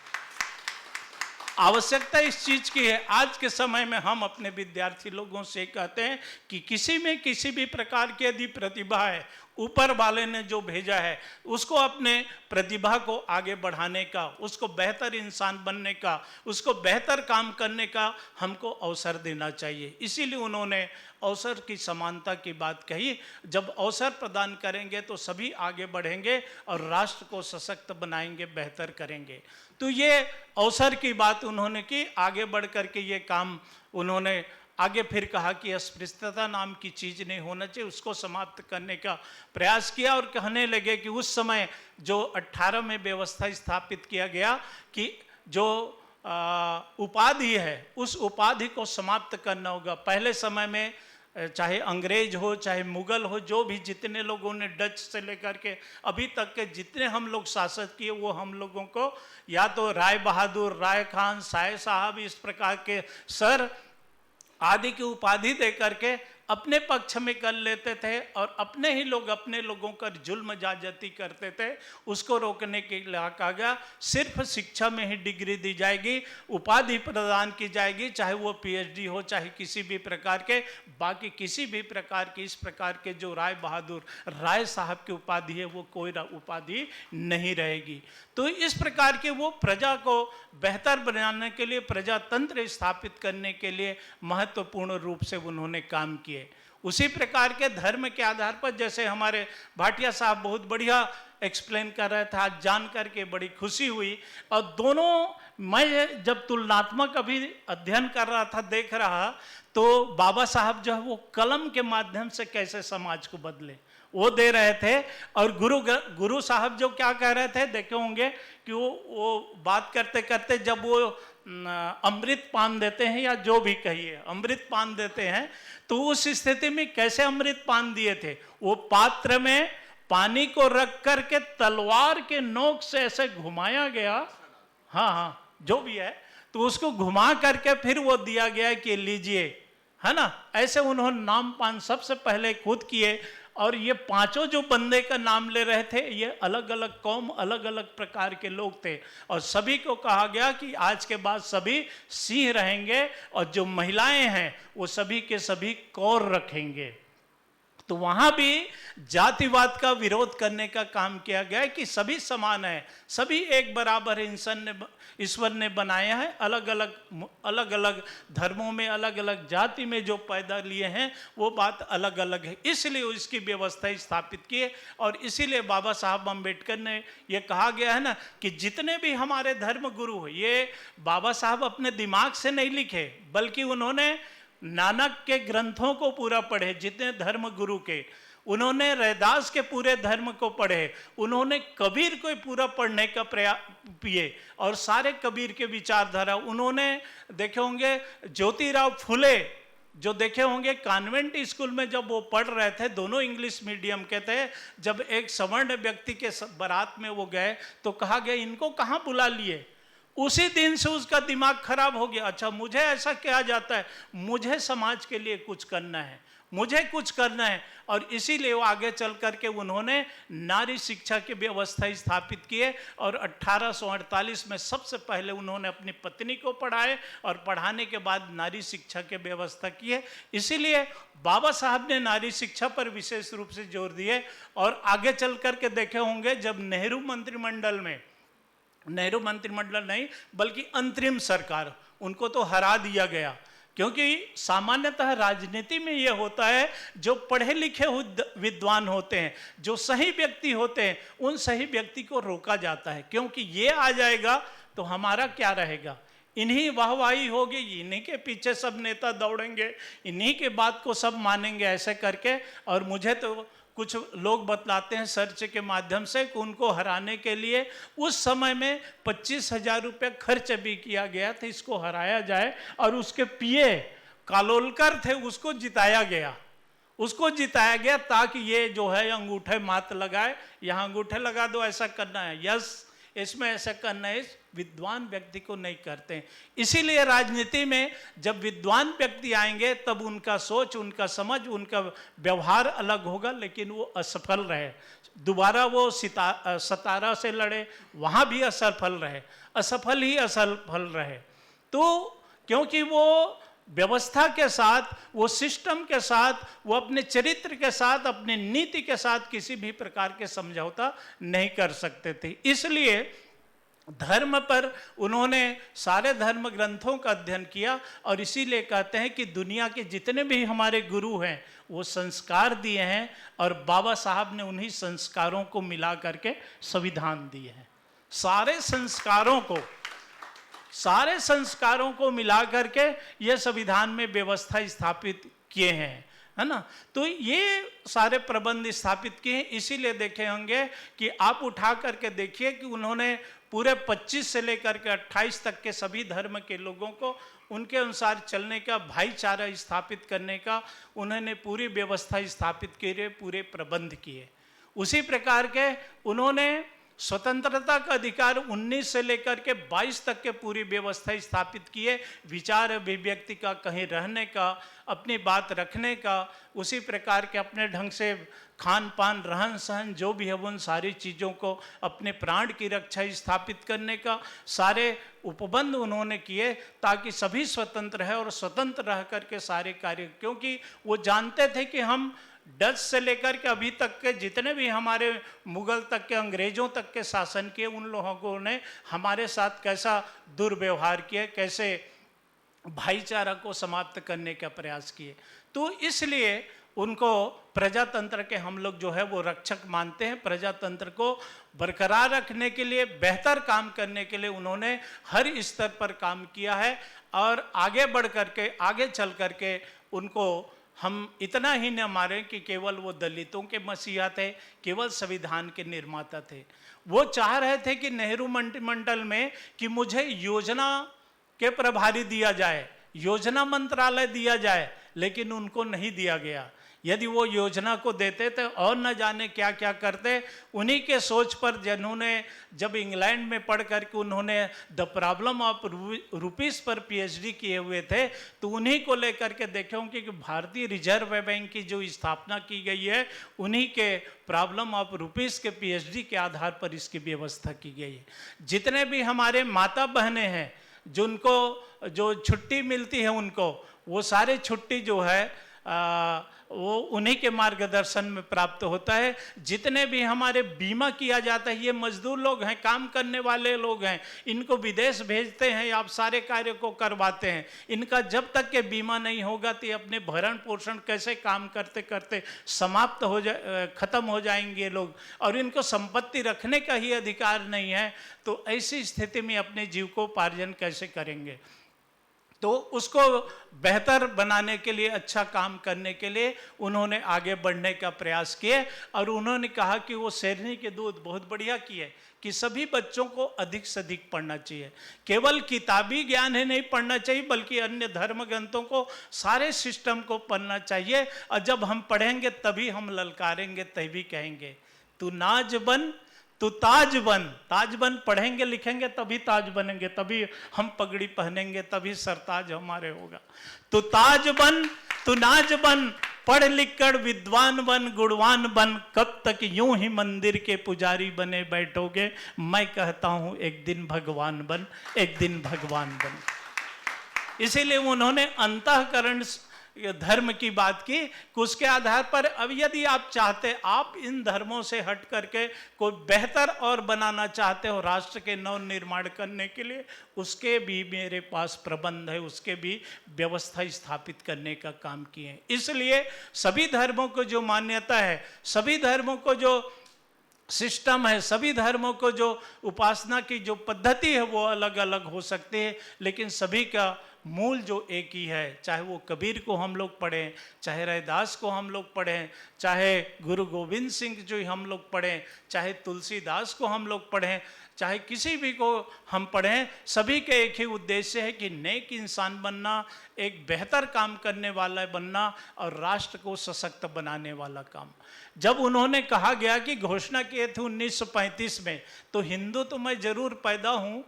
Speaker 3: आवश्यकता इस चीज की है। आज के समय में हम अपने विद्यार्थी लोगों से कहते हैं कि किसी में किसी भी प्रकार की यदि प्रतिभा है, ऊपर वाले ने जो भेजा है, उसको अपने प्रतिभा को आगे बढ़ाने का, उसको बेहतर इंसान बनने का, उसको बेहतर काम करने का हमको अवसर देना चाहिए। इसीलिए उन्होंने अवसर की समानता की बात कही। जब अवसर प्रदान करेंगे तो सभी आगे बढ़ेंगे और राष्ट्र को सशक्त बनाएंगे, बेहतर करेंगे। तो ये अवसर की बात उन्होंने की। आगे बढ़ करके ये काम उन्होंने आगे फिर कहा कि अस्पृश्यता नाम की चीज़ नहीं होना चाहिए, उसको समाप्त करने का प्रयास किया, और कहने लगे कि उस समय जो 18 में व्यवस्था स्थापित किया गया कि जो उपाधि है, उस उपाधि को समाप्त करना होगा। पहले समय में चाहे अंग्रेज हो चाहे मुगल हो, जो भी जितने लोगों ने डच से लेकर के अभी तक के जितने हम लोग शासक किए, वो हम लोगों को या तो राय बहादुर, राय खान, साय साहब, इस प्रकार के सर आदि की उपाधि दे करके अपने पक्ष में कर लेते थे, और अपने ही लोग अपने लोगों का जुल्म जाजती करते थे। उसको रोकने के लिए कहा गया सिर्फ शिक्षा में ही डिग्री दी जाएगी, उपाधि प्रदान की जाएगी, चाहे वो पीएचडी हो चाहे किसी भी प्रकार के, बाकी किसी भी प्रकार की इस प्रकार के जो राय बहादुर, राय साहब की उपाधि है, वो कोई उपाधि नहीं रहेगी। तो इस प्रकार के वो प्रजा को बेहतर बनाने के लिए, प्रजातंत्र स्थापित करने के लिए महत्वपूर्ण रूप से उन्होंने काम किए। किए। उसी प्रकार के धर्म के आधार पर, जैसे हमारे भाटिया साहब बहुत बढ़िया एक्सप्लेन कर रहे थे, आज जान करके बड़ी खुशी हुई। और दोनों, मैं जब तुलनात्मक अभी अध्ययन कर रहा था, देख रहा, तो बाबा साहब जो है वो कलम के माध्यम से कैसे समाज को बदले वो दे रहे थे। और गुरु साहब जो क्या कह रहे थे, देखे होंगे कि वो बात करते करते जब वो अमृत पान देते हैं, या जो भी कहिए अमृत पान देते हैं, तो उस स्थिति में कैसे अमृत पान दिए थे, वो पात्र में पानी को रख करके तलवार के नोक से ऐसे घुमाया गया, हाँ हाँ जो भी है, तो उसको घुमा करके फिर वो दिया गया कि लीजिए, है ना। ऐसे उन्होंने नाम पान सबसे पहले खुद किए। और ये पांचों जो बंदे का नाम ले रहे थे, ये अलग अलग कौम, अलग अलग प्रकार के लोग थे। और सभी को कहा गया कि आज के बाद सभी सिंह रहेंगे, और जो महिलाएं हैं वो सभी के सभी कौर रखेंगे। तो वहां भी जातिवाद का विरोध करने का काम किया गया है कि सभी समान है, सभी एक बराबर है, ईश्वर ने बनाया है। अलग अलग धर्मों में, अलग अलग जाति में जो पैदा लिए हैं वो बात अलग अलग है, इसलिए इसकी व्यवस्था स्थापित की है। और इसीलिए बाबा साहब अम्बेडकर ने ये कहा गया है ना कि जितने भी हमारे धर्म गुरु हैं, ये बाबा साहब अपने दिमाग से नहीं लिखे, बल्कि उन्होंने नानक के ग्रंथों को पूरा पढ़े, जितने धर्म गुरु के, उन्होंने रैदास के पूरे धर्म को पढ़े, उन्होंने कबीर को पूरा पढ़ने का प्रयास किए, और सारे कबीर के विचारधारा उन्होंने देखे होंगे। ज्योतिराव फुले जो देखे होंगे कॉन्वेंट स्कूल में जब वो पढ़ रहे थे, दोनों इंग्लिश मीडियम के थे, जब एक सवर्ण व्यक्ति के बारात में वो गए तो कहा गया इनको कहाँ बुला लिए। उसी दिन से उसका दिमाग खराब हो गया, अच्छा मुझे ऐसा कहा जाता है, मुझे समाज के लिए कुछ करना है, मुझे कुछ करना है। और इसीलिए वो आगे चल करके उन्होंने नारी शिक्षा की व्यवस्था स्थापित किए, और 1848 में सबसे पहले उन्होंने अपनी पत्नी को पढ़ाए, और पढ़ाने के बाद नारी शिक्षा की व्यवस्था की है। इसीलिए बाबा साहब ने नारी शिक्षा पर विशेष रूप से जोर दिए। और आगे चल करके देखे होंगे जब नेहरू मंत्रिमंडल में, नेहरू मंत्रिमंडल नहीं बल्कि अंतरिम सरकार, उनको तो हरा दिया गया, क्योंकि सामान्यतः राजनीति में यह होता है जो पढ़े लिखे विद्वान होते हैं, जो सही व्यक्ति होते हैं, उन सही व्यक्ति को रोका जाता है, क्योंकि ये आ जाएगा तो हमारा क्या रहेगा, इन्हीं वाहवाही होगी, इन्हीं के पीछे सब नेता दौड़ेंगे, इन्हीं के बात को सब मानेंगे, ऐसे करके। और मुझे तो कुछ लोग बतलाते हैं सर्च के माध्यम से कि उनको हराने के लिए उस समय में 25,000 रुपये खर्च भी किया गया था, इसको हराया जाए। और उसके पीए कालोलकर थे, उसको जिताया गया ताकि ये जो है अंगूठे मात लगाए, यहाँ अंगूठे लगा दो, ऐसा करना है, यस इसमें ऐसा करना है, विद्वान व्यक्ति को नहीं करते हैं। इसीलिए राजनीति में जब विद्वान व्यक्ति आएंगे तब उनका सोच, उनका समझ, उनका व्यवहार अलग होगा, लेकिन वो असफल रहे। दोबारा वो सतारा से लड़े, वहाँ भी असफल रहे। तो क्योंकि वो व्यवस्था के साथ, वो सिस्टम के साथ, वो अपने चरित्र के साथ, अपनी नीति के साथ किसी भी प्रकार के समझौता नहीं कर सकते थे। इसलिए धर्म पर उन्होंने सारे धर्म ग्रंथों का अध्ययन किया। और इसीलिए कहते हैं कि दुनिया के जितने भी हमारे गुरु हैं वो संस्कार दिए हैं, और बाबा साहब ने उन्हीं संस्कारों को मिला करके संविधान दिए हैं। सारे संस्कारों को मिला करके ये संविधान में व्यवस्था स्थापित किए हैं, है ना। तो ये सारे प्रबंध स्थापित किए हैं। इसीलिए देखे होंगे कि आप उठा करके देखिए कि उन्होंने पूरे 25 से लेकर के 28 तक के सभी धर्म के लोगों को उनके अनुसार चलने का, भाईचारा स्थापित करने का उन्होंने पूरी व्यवस्था स्थापित की, पूरे प्रबंध किए। उसी प्रकार के उन्होंने स्वतंत्रता का अधिकार 19 से लेकर के 22 तक के पूरी व्यवस्था स्थापित किए, विचार अभिव्यक्ति का, कहीं रहने का, अपनी बात रखने का, उसी प्रकार के अपने ढंग से खान पान, रहन सहन जो भी है उन सारी चीज़ों को, अपने प्राण की रक्षा स्थापित करने का सारे उपबंध उन्होंने किए, ताकि सभी स्वतंत्र है और स्वतंत्र रह करके सारे कार्य, क्योंकि वो जानते थे कि हम डच से लेकर के अभी तक के जितने भी हमारे मुगल तक के, अंग्रेजों तक के शासन किए, उन लोगों ने हमारे साथ कैसा दुर्व्यवहार किया, कैसे भाईचारा को समाप्त करने का प्रयास किए। तो इसलिए उनको प्रजातंत्र के हम लोग जो है वो रक्षक मानते हैं। प्रजातंत्र को बरकरार रखने के लिए, बेहतर काम करने के लिए उन्होंने हर स्तर पर काम किया है और आगे बढ़ करके, आगे चल करके उनको हम इतना ही न मारें कि केवल वो दलितों के मसीहा थे, केवल संविधान के निर्माता थे। वो चाह रहे थे कि नेहरू मंत्रिमंडल में कि मुझे योजना के प्रभारी दिया जाए, योजना मंत्रालय दिया जाए, लेकिन उनको नहीं दिया गया। यदि वो योजना को देते थे और न जाने क्या क्या करते। उन्हीं के सोच पर जिन्होंने जब इंग्लैंड में पढ़ करके उन्होंने द प्रॉब्लम ऑफ रुपीस पर पीएचडी किए हुए थे, तो उन्हीं को लेकर के देखे कि भारतीय रिजर्व बैंक की जो स्थापना की गई है, उन्हीं के प्रॉब्लम ऑफ रुपीस के पीएचडी के आधार पर इसकी व्यवस्था की गई है। जितने भी हमारे माता बहनें हैं जिनको जो छुट्टी मिलती है उनको, वो सारे छुट्टी जो है वो उन्हीं के मार्गदर्शन में प्राप्त होता है। जितने भी हमारे बीमा किया जाता है, ये मजदूर लोग हैं, काम करने वाले लोग हैं, इनको विदेश भेजते हैं, आप सारे कार्य को करवाते हैं। इनका जब तक के बीमा नहीं होगा तो ये अपने भरण पोषण कैसे काम करते करते समाप्त हो खत्म हो जाएंगे लोग, और इनको संपत्ति रखने का ही अधिकार नहीं है। तो ऐसी स्थिति में अपने जीविकोपार्जन कैसे करेंगे? तो उसको बेहतर बनाने के लिए, अच्छा काम करने के लिए उन्होंने आगे बढ़ने का प्रयास किए। और उन्होंने कहा कि वो शेरनी के दूध बहुत बढ़िया किए कि सभी बच्चों को अधिक से अधिक पढ़ना चाहिए। केवल किताबी ज्ञान ही नहीं पढ़ना चाहिए, बल्कि अन्य धर्म ग्रंथों को, सारे सिस्टम को पढ़ना चाहिए। और जब हम पढ़ेंगे तभी हम ललकारेंगे, तभी कहेंगे तू नाज बन, तो ताज बन। ताज बन पढ़ेंगे लिखेंगे तभी ताज बनेंगे, तभी हम पगड़ी पहनेंगे, तभी सरताज हमारे होगा। तो ताज बन, तो नाज बन, पढ़ लिख कर विद्वान बन, गुणवान बन। कब तक यूं ही मंदिर के पुजारी बने बैठोगे? मैं कहता हूं एक दिन भगवान बन, एक दिन भगवान बन। इसीलिए उन्होंने अंतःकरण धर्म की बात की कि उसके आधार पर अब यदि आप चाहते, आप इन धर्मों से हट करके कोई बेहतर और बनाना चाहते हो राष्ट्र के नव निर्माण करने के लिए, उसके भी मेरे पास प्रबंध है, उसके भी व्यवस्था स्थापित करने का काम किए। इसलिए सभी धर्मों को जो मान्यता है, सभी धर्मों को जो सिस्टम है, सभी धर्मों को जो उपासना की जो पद्धति है वो अलग अलग हो सकती है, लेकिन सभी का मूल जो एक ही है। चाहे वो कबीर को हम लोग पढ़ें, चाहे रैदास को हम लोग पढ़ें, चाहे गुरु गोविंद सिंह जो हम लोग पढ़ें, चाहे तुलसीदास को हम लोग पढ़ें, चाहे किसी भी को हम पढ़ें, सभी के एक ही उद्देश्य है कि नेक इंसान बनना, एक बेहतर काम करने वाला बनना और राष्ट्र को सशक्त बनाने वाला काम। जब उन्होंने कहा गया कि घोषणा किए थे 1935 में, तो हिंदू तो मैं जरूर पैदा हूँ,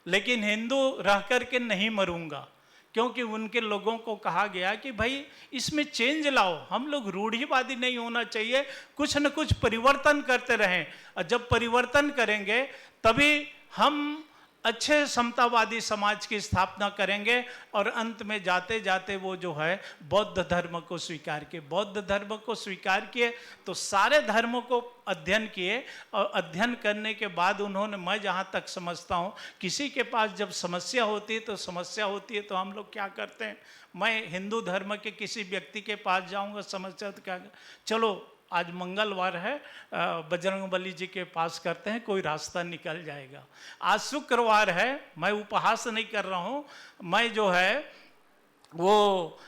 Speaker 3: लेकिन हिंदू रह करके नहीं मरूंगा, क्योंकि उनके लोगों को कहा गया कि भाई इसमें चेंज लाओ, हम लोग रूढ़िवादी नहीं होना चाहिए, कुछ न कुछ परिवर्तन करते रहें। और जब परिवर्तन करेंगे तभी हम अच्छे समतावादी समाज की स्थापना करेंगे। और अंत में जाते जाते वो जो है बौद्ध धर्म को स्वीकार किए। बौद्ध धर्म को स्वीकार किए तो सारे धर्मों को अध्ययन किए, और अध्ययन करने के बाद उन्होंने, मैं जहाँ तक समझता हूँ, किसी के पास जब समस्या होती है तो हम लोग क्या करते हैं, मैं हिंदू धर्म के किसी व्यक्ति के पास जाऊँगा, समस्या तो क्या, चलो आज मंगलवार है, बजरंगबली जी के पास करते हैं, कोई रास्ता निकल जाएगा। आज शुक्रवार है, मैं उपहास नहीं कर रहा हूँ, मैं जो है वो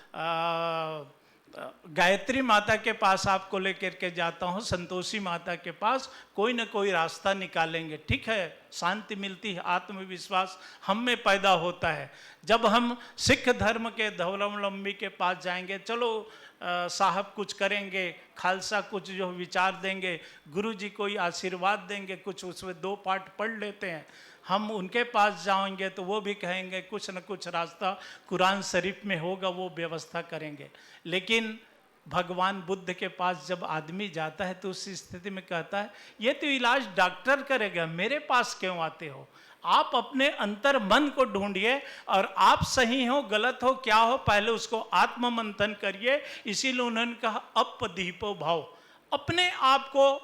Speaker 3: गायत्री माता के पास आपको लेकर के जाता हूँ, संतोषी माता के पास, कोई ना कोई रास्ता निकालेंगे। ठीक है, शांति मिलती है, आत्मविश्वास हम में पैदा होता है। जब हम सिख धर्म के धर्मावलंबी के पास जाएंगे, चलो साहब कुछ करेंगे, खालसा कुछ जो विचार देंगे, गुरुजी कोई आशीर्वाद देंगे, कुछ उसमें 2 पाठ पढ़ लेते हैं, हम उनके पास जाएंगे तो वो भी कहेंगे कुछ न कुछ रास्ता कुरान शरीफ में होगा, वो व्यवस्था करेंगे। लेकिन भगवान बुद्ध के पास जब आदमी जाता है तो उस स्थिति में कहता है ये तो इलाज डॉक्टर करेगा, मेरे पास क्यों आते हो? आप अपने अंतर मन को ढूंढिए, और आप सही हो गलत हो क्या हो, पहले उसको आत्म मंथन करिए। इसीलिए उन्होंने कहा अपदीपो भाव, अपने आप को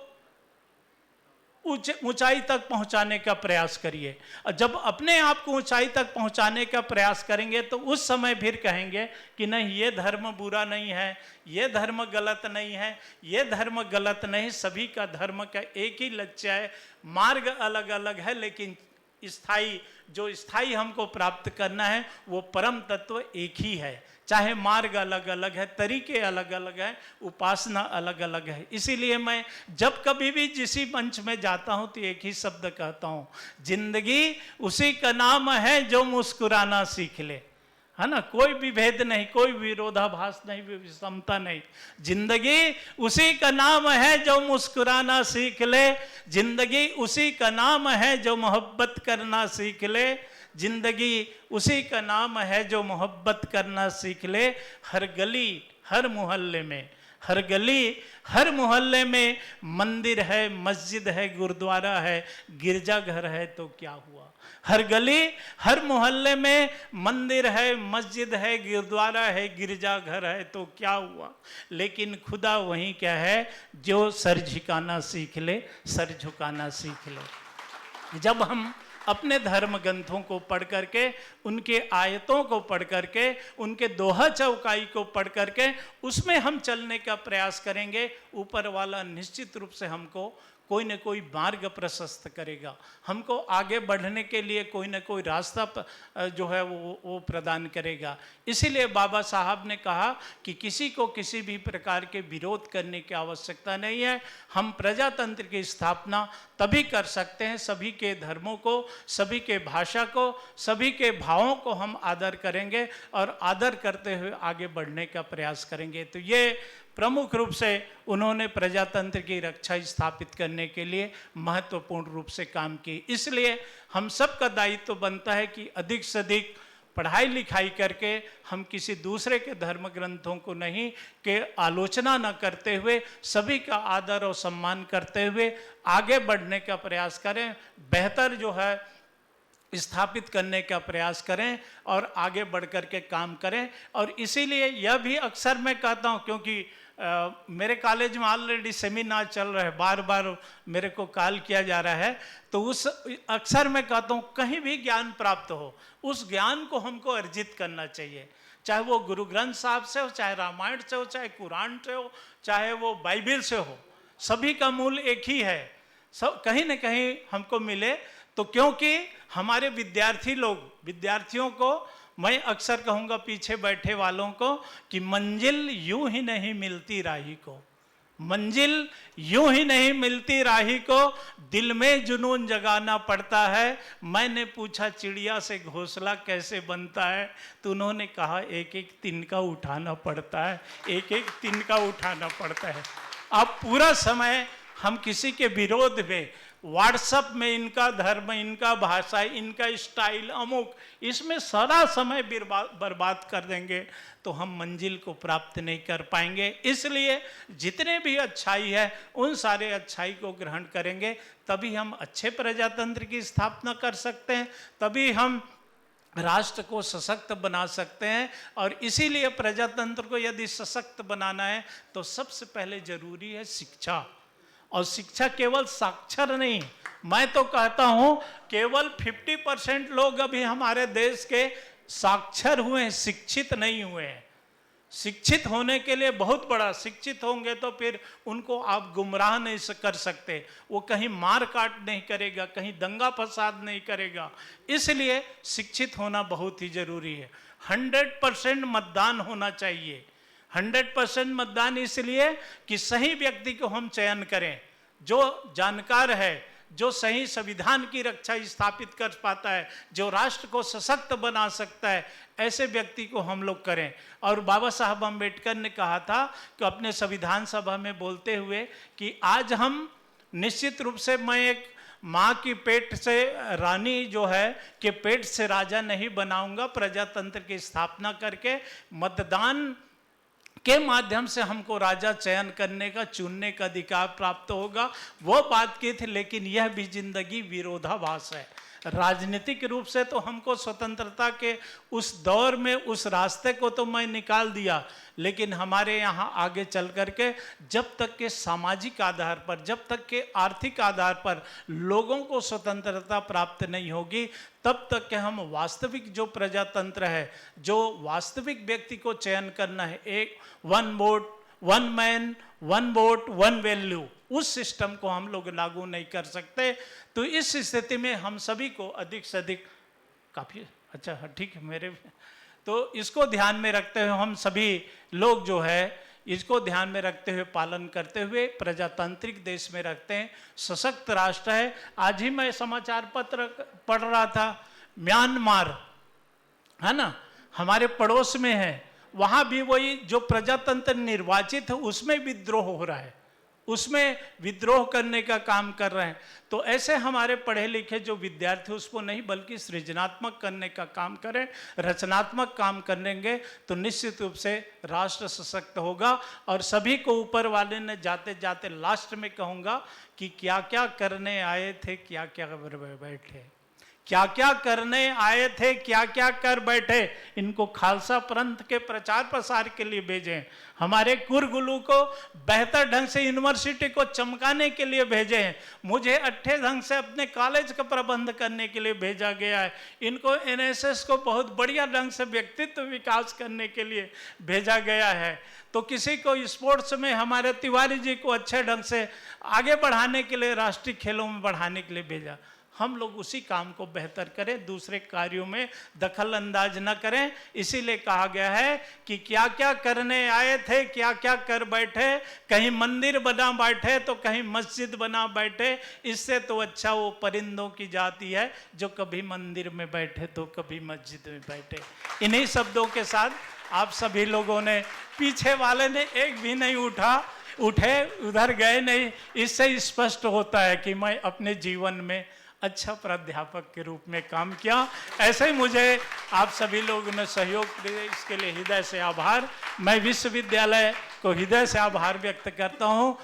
Speaker 3: ऊंचाई तक पहुंचाने का प्रयास करिए। और जब अपने आप को ऊंचाई तक पहुंचाने का प्रयास करेंगे तो उस समय फिर कहेंगे कि नहीं, ये धर्म बुरा नहीं है, ये धर्म गलत नहीं है, ये धर्म गलत नहीं, सभी का धर्म का एक ही लक्ष्य है, मार्ग अलग अलग है, लेकिन स्थाई हमको प्राप्त करना है वो परम तत्व एक ही है। चाहे मार्ग अलग अलग है, तरीके अलग अलग है, उपासना अलग अलग है। इसीलिए मैं जब कभी भी जिस मंच में जाता हूं तो एक ही शब्द कहता हूं, जिंदगी उसी का नाम है जो मुस्कुराना सीख ले, है ना। कोई भी भेद नहीं, कोई विरोधाभास नहीं, विषमता नहीं। जिंदगी उसी का नाम है जो मुस्कुराना सीख ले, जिंदगी उसी का नाम है जो मोहब्बत करना सीख ले, जिंदगी उसी का नाम है जो मोहब्बत करना सीख ले। हर गली हर मोहल्ले में, हर गली हर मोहल्ले में मंदिर है, मस्जिद है, गुरुद्वारा है, गिरजाघर है तो क्या हुआ। हर गली हर मोहल्ले में मंदिर है, मस्जिद है, गुरुद्वारा है, गिरजाघर है तो क्या हुआ। लेकिन खुदा वहीं क्या है, जो सर झुकाना सीख ले, सर झुकाना सीख ले। जब हम अपने धर्म ग्रंथों को पढ़ करके, उनके आयतों को पढ़ करके, उनके दोहा चौकाई को पढ़ करके उसमें हम चलने का प्रयास करेंगे, ऊपर वाला निश्चित रूप से हमको कोई न कोई मार्ग प्रशस्त करेगा, हमको आगे बढ़ने के लिए कोई न कोई रास्ता जो है वो प्रदान करेगा। इसीलिए बाबा साहब ने कहा कि किसी को किसी भी प्रकार के विरोध करने की आवश्यकता नहीं है। हम प्रजातंत्र की स्थापना तभी कर सकते हैं, सभी के धर्मों को, सभी के भाषा को, सभी के भावों को हम आदर करेंगे और आदर करते हुए आगे बढ़ने का प्रयास करेंगे। तो ये प्रमुख रूप से उन्होंने प्रजातंत्र की रक्षा स्थापित करने के लिए महत्वपूर्ण रूप से काम की। इसलिए हम सब का दायित्व बनता है कि अधिक से अधिक पढ़ाई लिखाई करके हम किसी दूसरे के धर्म ग्रंथों को नहीं के आलोचना न करते हुए, सभी का आदर और सम्मान करते हुए आगे बढ़ने का प्रयास करें, बेहतर जो है स्थापित करने का प्रयास करें और आगे बढ़ कर के काम करें। और इसीलिए यह भी अक्सर मैं कहता हूं, क्योंकि मेरे कॉलेज में ऑलरेडी सेमिनार चल रहा है, बार बार मेरे को कॉल किया जा रहा है, तो उस अक्सर मैं कहता हूँ कहीं भी ज्ञान प्राप्त हो, उस ज्ञान को हमको अर्जित करना चाहिए, चाहे वो गुरु ग्रंथ साहब से हो, चाहे रामायण से हो, चाहे कुरान से हो, चाहे वो बाइबिल से हो, सभी का मूल एक ही है। सब कहीं न कहीं हमको मिले तो, क्योंकि हमारे विद्यार्थियों को मैं अक्सर कहूँगा, पीछे बैठे वालों को, कि मंजिल यूं ही नहीं मिलती राही को, मंजिल यूं ही नहीं मिलती राही को, दिल में जुनून जगाना पड़ता है। मैंने पूछा चिड़िया से घोंसला कैसे बनता है, तो उन्होंने कहा एक एक तिनका उठाना पड़ता है, एक एक तिनका उठाना पड़ता है। अब पूरा समय हम किसी के विरोध में, व्हाट्सएप में इनका धर्म, इनका भाषा, इनका स्टाइल अमुक, इसमें सारा समय बर्बाद कर देंगे तो हम मंजिल को प्राप्त नहीं कर पाएंगे। इसलिए जितने भी अच्छाई है उन सारे अच्छाई को ग्रहण करेंगे, तभी हम अच्छे प्रजातंत्र की स्थापना कर सकते हैं, तभी हम राष्ट्र को सशक्त बना सकते हैं। और इसीलिए प्रजातंत्र को यदि सशक्त बनाना है तो सबसे पहले जरूरी है शिक्षा। और शिक्षा केवल साक्षर नहीं, मैं तो कहता हूं केवल 50% लोग अभी हमारे देश के साक्षर हुए हैं, शिक्षित नहीं हुए हैं। शिक्षित होने के लिए बहुत बड़ा, शिक्षित होंगे तो फिर उनको आप गुमराह नहीं कर सकते, वो कहीं मार काट नहीं करेगा, कहीं दंगा फसाद नहीं करेगा। इसलिए शिक्षित होना बहुत ही जरूरी है। 100% मतदान होना चाहिए। 100% मतदान इसलिए कि सही व्यक्ति को हम चयन करें, जो जानकार है, जो सही संविधान की रक्षा स्थापित कर पाता है, जो राष्ट्र को सशक्त बना सकता है, ऐसे व्यक्ति को हम लोग करें। और बाबा साहब अम्बेडकर ने कहा था कि अपने संविधान सभा में बोलते हुए कि आज हम निश्चित रूप से, मैं एक माँ की पेट से रानी जो है कि पेट से राजा नहीं बनाऊंगा, प्रजातंत्र की स्थापना करके मतदान के माध्यम से हमको राजा चयन करने का, चुनने का अधिकार प्राप्त होगा, वो बात की थी। लेकिन यह भी जिंदगी विरोधाभास है। राजनीतिक रूप से तो हमको स्वतंत्रता के उस दौर में उस रास्ते को तो मैं निकाल दिया, लेकिन हमारे यहाँ आगे चल करके जब तक के सामाजिक आधार पर, जब तक के आर्थिक आधार पर लोगों को स्वतंत्रता प्राप्त नहीं होगी, तब तक के हम वास्तविक जो प्रजातंत्र है, जो वास्तविक व्यक्ति को चयन करना है, एक one vote one man one vote one value, उस सिस्टम को हम लोग लागू नहीं कर सकते। तो इस स्थिति में हम सभी को अधिक से अधिक, काफ़ी अच्छा ठीक है मेरे, तो इसको ध्यान में रखते हुए हम सभी लोग जो है इसको ध्यान में रखते हुए पालन करते हुए प्रजातांत्रिक देश में रखते हैं, सशक्त राष्ट्र है। आज ही मैं समाचार पत्र पढ़ रहा था, म्यांमार है ना, हमारे पड़ोस में है, वहाँ भी वही जो प्रजातंत्र निर्वाचित है उसमें विद्रोह हो रहा है, उसमें विद्रोह करने का काम कर रहे हैं। तो ऐसे हमारे पढ़े लिखे जो विद्यार्थी उसको नहीं बल्कि सृजनात्मक करने का काम करें, रचनात्मक काम करेंगे तो निश्चित रूप से राष्ट्र सशक्त होगा। और सभी को ऊपर वाले ने जाते जाते लास्ट में कहूँगा कि क्या क्या करने आए थे, क्या क्या बैठे, क्या क्या करने आए थे, क्या क्या कर बैठे, इनको खालसा पंथ के प्रचार प्रसार के लिए भेजें, हमारे कुरगुलू को बेहतर ढंग से यूनिवर्सिटी को चमकाने के लिए भेजे हैं, मुझे अच्छे ढंग से अपने कॉलेज का प्रबंध करने के लिए भेजा गया है, इनको एनएसएस को बहुत बढ़िया ढंग से व्यक्तित्व विकास करने के लिए भेजा गया है। तो किसी को स्पोर्ट्स में हमारे तिवारी जी को अच्छे ढंग से आगे बढ़ाने के लिए, राष्ट्रीय खेलों में बढ़ाने के लिए भेजा। हम लोग उसी काम को बेहतर करें, दूसरे कार्यों में दखल अंदाज न करें। इसीलिए कहा गया है कि क्या क्या करने आए थे, क्या क्या कर बैठे, कहीं मंदिर बना बैठे तो कहीं मस्जिद बना बैठे, इससे तो अच्छा वो परिंदों की जाति है जो कभी मंदिर में बैठे तो कभी मस्जिद में बैठे। इन्हीं शब्दों के साथ आप सभी लोगों ने, पीछे वाले ने एक भी नहीं उठे, उधर गए नहीं, इससे स्पष्ट होता है कि मैं अपने जीवन में अच्छा प्राध्यापक के रूप में काम किया। ऐसे ही मुझे आप सभी लोगों ने सहयोग दिया, इसके लिए हृदय से आभार। मैं विश्वविद्यालय को हृदय से आभार व्यक्त करता हूँ,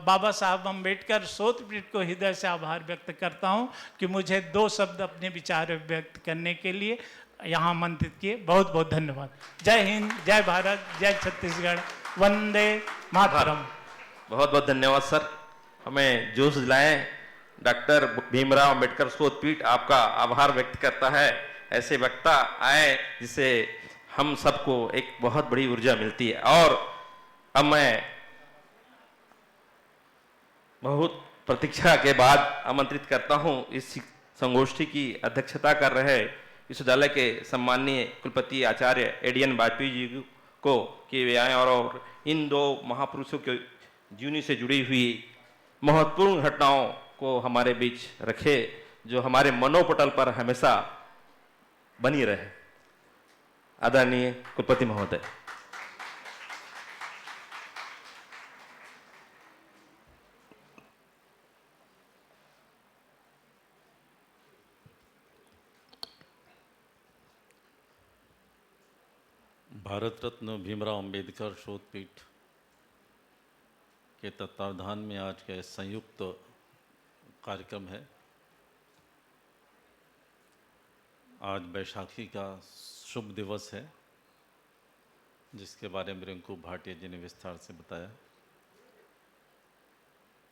Speaker 3: बाबा साहब अम्बेडकर शोधपीठ को हृदय से आभार व्यक्त करता हूँ कि मुझे 2 शब्द अपने विचार व्यक्त करने के लिए यहाँ आमंत्रित किए। बहुत बहुत धन्यवाद। जय हिंद, जय भारत, जय छत्तीसगढ़, वंदे मातरम।
Speaker 2: बहुत बहुत धन्यवाद सर, हमें जोश दिलाएं। डॉक्टर भीमराव अंबेडकर शोधपीठ आपका आभार व्यक्त करता है। ऐसे वक्ता आए जिससे हम सबको एक बहुत बड़ी ऊर्जा मिलती है। और अब मैं बहुत प्रतीक्षा के बाद आमंत्रित करता हूं इस संगोष्ठी की अध्यक्षता कर रहे विश्वविद्यालय के सम्माननीय कुलपति आचार्य एडीएन वाजपेयी जी को कि वे आए और इन 2 महापुरुषों के जीवनी से जुड़ी हुई महत्वपूर्ण घटनाओं को हमारे बीच रखे, जो हमारे मनोपटल पर हमेशा बनी रहे। आदरणीय कुलपति महोदय।
Speaker 4: भारत रत्न भीमराव अंबेडकर शोधपीठ के तत्वावधान में आज का संयुक्त कार्यक्रम है। आज बैसाखी का शुभ दिवस है, जिसके बारे में रिंकू भाटिया जी ने विस्तार से बताया।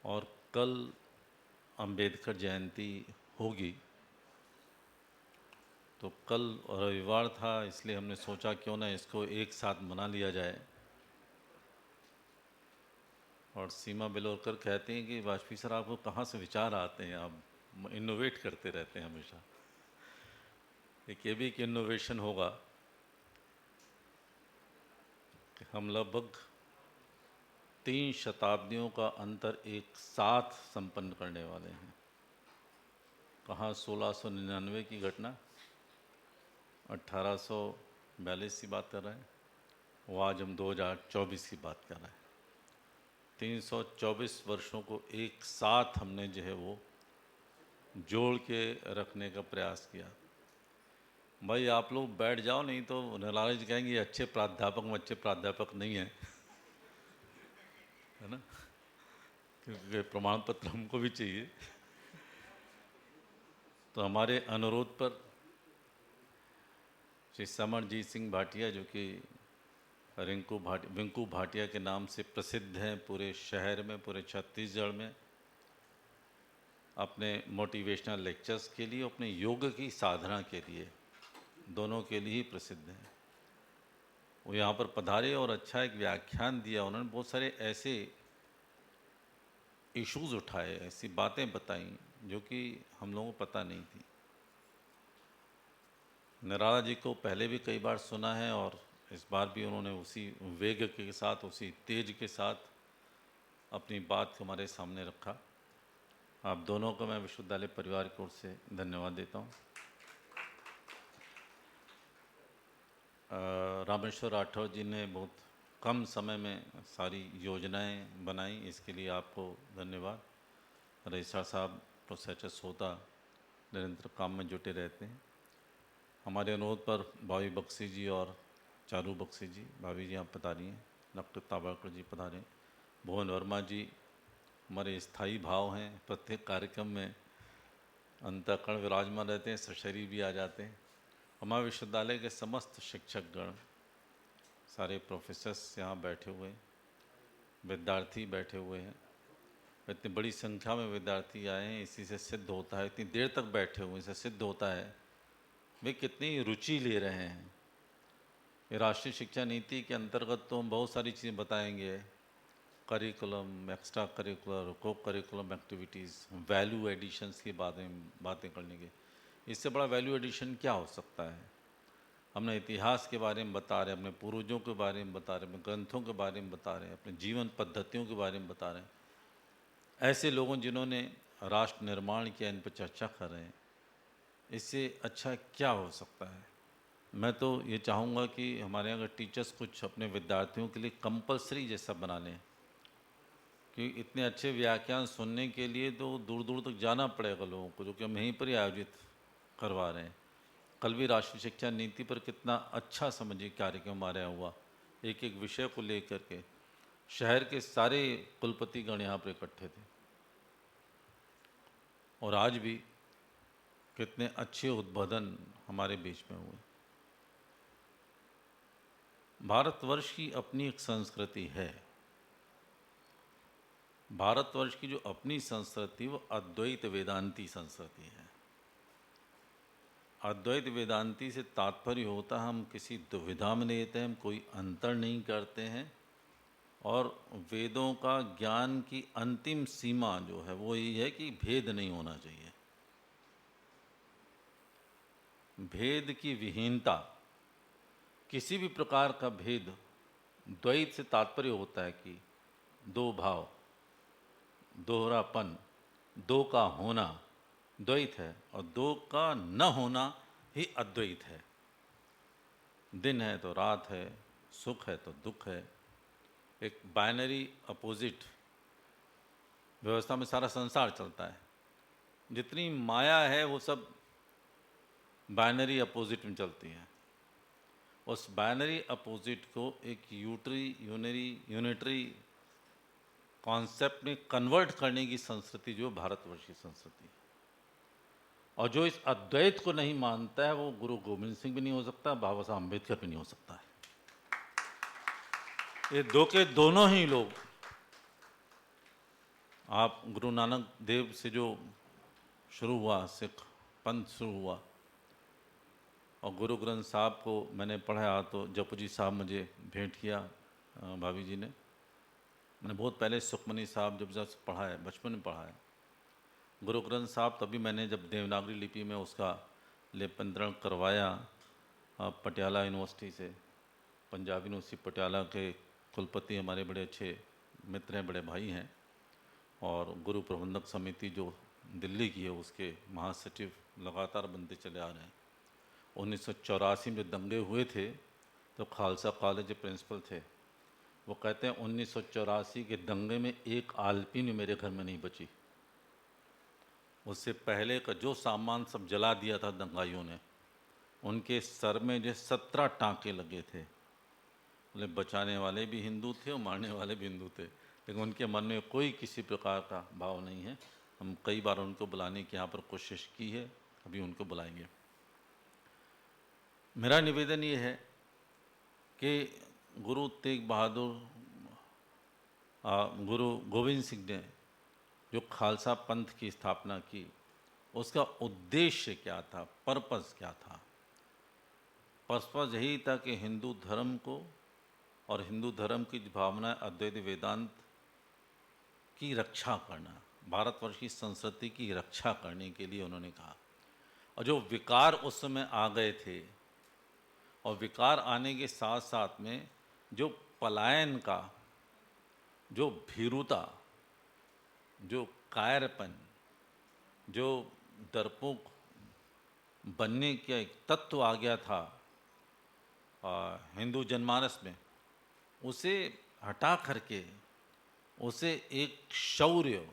Speaker 4: और कल अंबेडकर जयंती होगी, तो कल रविवार था, इसलिए हमने सोचा क्यों ना इसको एक साथ मना लिया जाए। और सीमा बिलोरकर कहते हैं कि वाजपेयी सर आपको कहाँ से विचार आते हैं, आप इनोवेट करते रहते हैं हमेशा। एक ये भी एक इनोवेशन होगा कि हम लगभग 3 शताब्दियों का अंतर एक साथ संपन्न करने वाले हैं। कहाँ 1699 की घटना, 1842 की बात कर रहे हैं, वो आज हम 2024 की बात कर रहे हैं। 324 वर्षों को एक साथ हमने जो है वो जोड़ के रखने का प्रयास किया। भाई आप लोग बैठ जाओ, नहीं तो नलाल जी कहेंगे अच्छे प्राध्यापक में अच्छे प्राध्यापक नहीं हैं, है ना, क्योंकि प्रमाण पत्र हमको भी चाहिए। तो हमारे अनुरोध पर श्री समरजीत सिंह भाटिया, जो कि विंकू भाटिया के नाम से प्रसिद्ध हैं पूरे शहर में, पूरे छत्तीसगढ़ में, अपने मोटिवेशनल लेक्चर्स के लिए, अपने योग की साधना के लिए, दोनों के लिए ही प्रसिद्ध हैं। वो यहाँ पर पधारे और अच्छा एक व्याख्यान दिया। उन्होंने बहुत सारे ऐसे इश्यूज उठाए, ऐसी बातें बताई जो कि हम लोगों को पता नहीं थी। निराला जी को पहले भी कई बार सुना है और इस बार भी उन्होंने उसी वेग के साथ, उसी तेज के साथ अपनी बात को हमारे सामने रखा। आप दोनों को मैं विश्वविद्यालय परिवार की ओर से धन्यवाद देता हूँ। रामेश्वर राठौर जी ने बहुत कम समय में सारी योजनाएं बनाई, इसके लिए आपको धन्यवाद। रजिस्ट्रार साहब, प्रोफेसर सोता निरंतर काम में जुटे रहते हैं। हमारे अनुरोध पर भाभी बख्शी जी और चारू बख्शी जी, भाभी जी आप पधारी हैं, डॉक्टर ताबाकर जी पधारे, भुवन वर्मा जी हमारे स्थायी भाव हैं, प्रत्येक कार्यक्रम में अंतःकरण विराजमान रहते हैं, सशरीर भी आ जाते हैं। हमारे विश्वविद्यालय के समस्त शिक्षकगण, सारे प्रोफेसर्स यहाँ बैठे हुए हैं, विद्यार्थी बैठे हुए हैं। इतनी बड़ी संख्या में विद्यार्थी आए हैं, इसी से सिद्ध होता है, इतनी देर तक बैठे हुए इससे सिद्ध होता है वे कितनी रुचि ले रहे हैं। ये राष्ट्रीय शिक्षा नीति के अंतर्गत तो हम बहुत सारी चीज़ें बताएंगे, करिकुलम, एक्स्ट्रा करिकुलर, को करिकुलम एक्टिविटीज़, वैल्यू एडिशंस की बातें करने के। इससे बड़ा वैल्यू एडिशन क्या हो सकता है। हमने इतिहास के बारे में बता रहे हैं, अपने पूर्वजों के बारे में बता रहे हैं, अपने ग्रंथों के बारे में बता रहे हैं, अपने जीवन पद्धतियों के बारे में बता रहे हैं। ऐसे लोगों जिन्होंने राष्ट्र निर्माण किया, इन पर चर्चा कर रहे हैं। इससे अच्छा क्या हो सकता है। मैं तो ये चाहूँगा कि हमारे यहाँ अगर टीचर्स कुछ अपने विद्यार्थियों के लिए कंपलसरी जैसा बना लें, कि इतने अच्छे व्याख्यान सुनने के लिए तो दूर दूर तक जाना पड़ेगा लोगों को, जो कि हम यहीं पर ही आयोजित करवा रहे हैं। कल भी राष्ट्रीय शिक्षा नीति पर कितना अच्छा समझिए कार्यक्रम हमारे यहाँ हुआ, एक एक विषय को लेकर के शहर के सारे कुलपतिगण यहाँ पर इकट्ठे थे। और आज भी कितने अच्छे उद्बोधन हमारे बीच में हुए। भारतवर्ष की अपनी एक संस्कृति है। भारतवर्ष की जो अपनी संस्कृति वो अद्वैत वेदांती संस्कृति है। अद्वैत वेदांती से तात्पर्य होता है हम किसी दुविधा में नहीं रहते हैं, हम कोई अंतर नहीं करते हैं, और वेदों का ज्ञान की अंतिम सीमा जो है वो यही है कि भेद नहीं होना चाहिए। भेद की विहीनता, किसी भी प्रकार का भेद, द्वैत से तात्पर्य होता है कि दो भाव, दोहरापन, दो का होना द्वैत है, और दो का न होना ही अद्वैत है। दिन है तो रात है, सुख है तो दुख है, एक बाइनरी अपोजिट व्यवस्था में सारा संसार चलता है। जितनी माया है वो सब बाइनरी अपोजिट में चलती है। उस बाइनरी अपोजिट को एक यूनिटरी कॉन्सेप्ट में कन्वर्ट करने की संस्कृति जो भारतवर्ष की संस्कृति है। और जो इस अद्वैत को नहीं मानता है वो गुरु गोविंद सिंह भी नहीं हो सकता, बाबा साहब अम्बेडकर भी नहीं हो सकता है। ये दो के दोनों ही लोग, आप गुरु नानक देव से जो शुरू हुआ, सिख पंथ शुरू हुआ, और गुरु ग्रंथ साहब को मैंने पढ़ाया तो जपू जी साहब मुझे भेंट किया, भाभी जी ने। मैंने बहुत पहले सुखमनी साहब जब पढ़ाया, बचपन में पढ़ाया गुरु ग्रंथ साहब। तभी मैंने जब देवनागरी लिपि में उसका लेपांतरण करवाया पटियाला यूनिवर्सिटी से, पंजाब यूनिवर्सिटी पटियाला के कुलपति हमारे बड़े अच्छे मित्र हैं, बड़े भाई हैं, और गुरु प्रबंधक समिति जो दिल्ली की है उसके महासचिव लगातार बनते चले आ रहे हैं। 1984 में जो दंगे हुए थे तो खालसा कॉलेज के प्रिंसिपल थे, वो कहते हैं 1984 के दंगे में एक आलपीन मेरे घर में नहीं बची। उससे पहले का जो सामान सब जला दिया था दंगाइयों ने, उनके सर में जो 17 टाँके लगे थे। बोले बचाने वाले भी हिंदू थे और मारने वाले भी हिंदू थे, लेकिन उनके मन में कोई किसी प्रकार का भाव नहीं है। हम कई बार उनको बुलाने की यहाँ पर कोशिश की है, अभी उनको बुलाएंगे। मेरा निवेदन ये है कि गुरु तेग बहादुर गुरु गोविंद सिंह ने जो खालसा पंथ की स्थापना की, उसका उद्देश्य क्या था, पर्पस क्या था? पर्पस यही था कि हिंदू धर्म को और हिंदू धर्म की भावना अद्वैत वेदांत की रक्षा करना, भारतवर्ष की संस्कृति की रक्षा करने के लिए उन्होंने कहा। और जो विकार उस समय आ गए थे, और विकार आने के साथ साथ में जो पलायन का, जो भीरुता, जो कायरपन, जो डरपोक बनने का एक तत्व आ गया था हिंदू जनमानस में, उसे हटा करके उसे एक शौर्य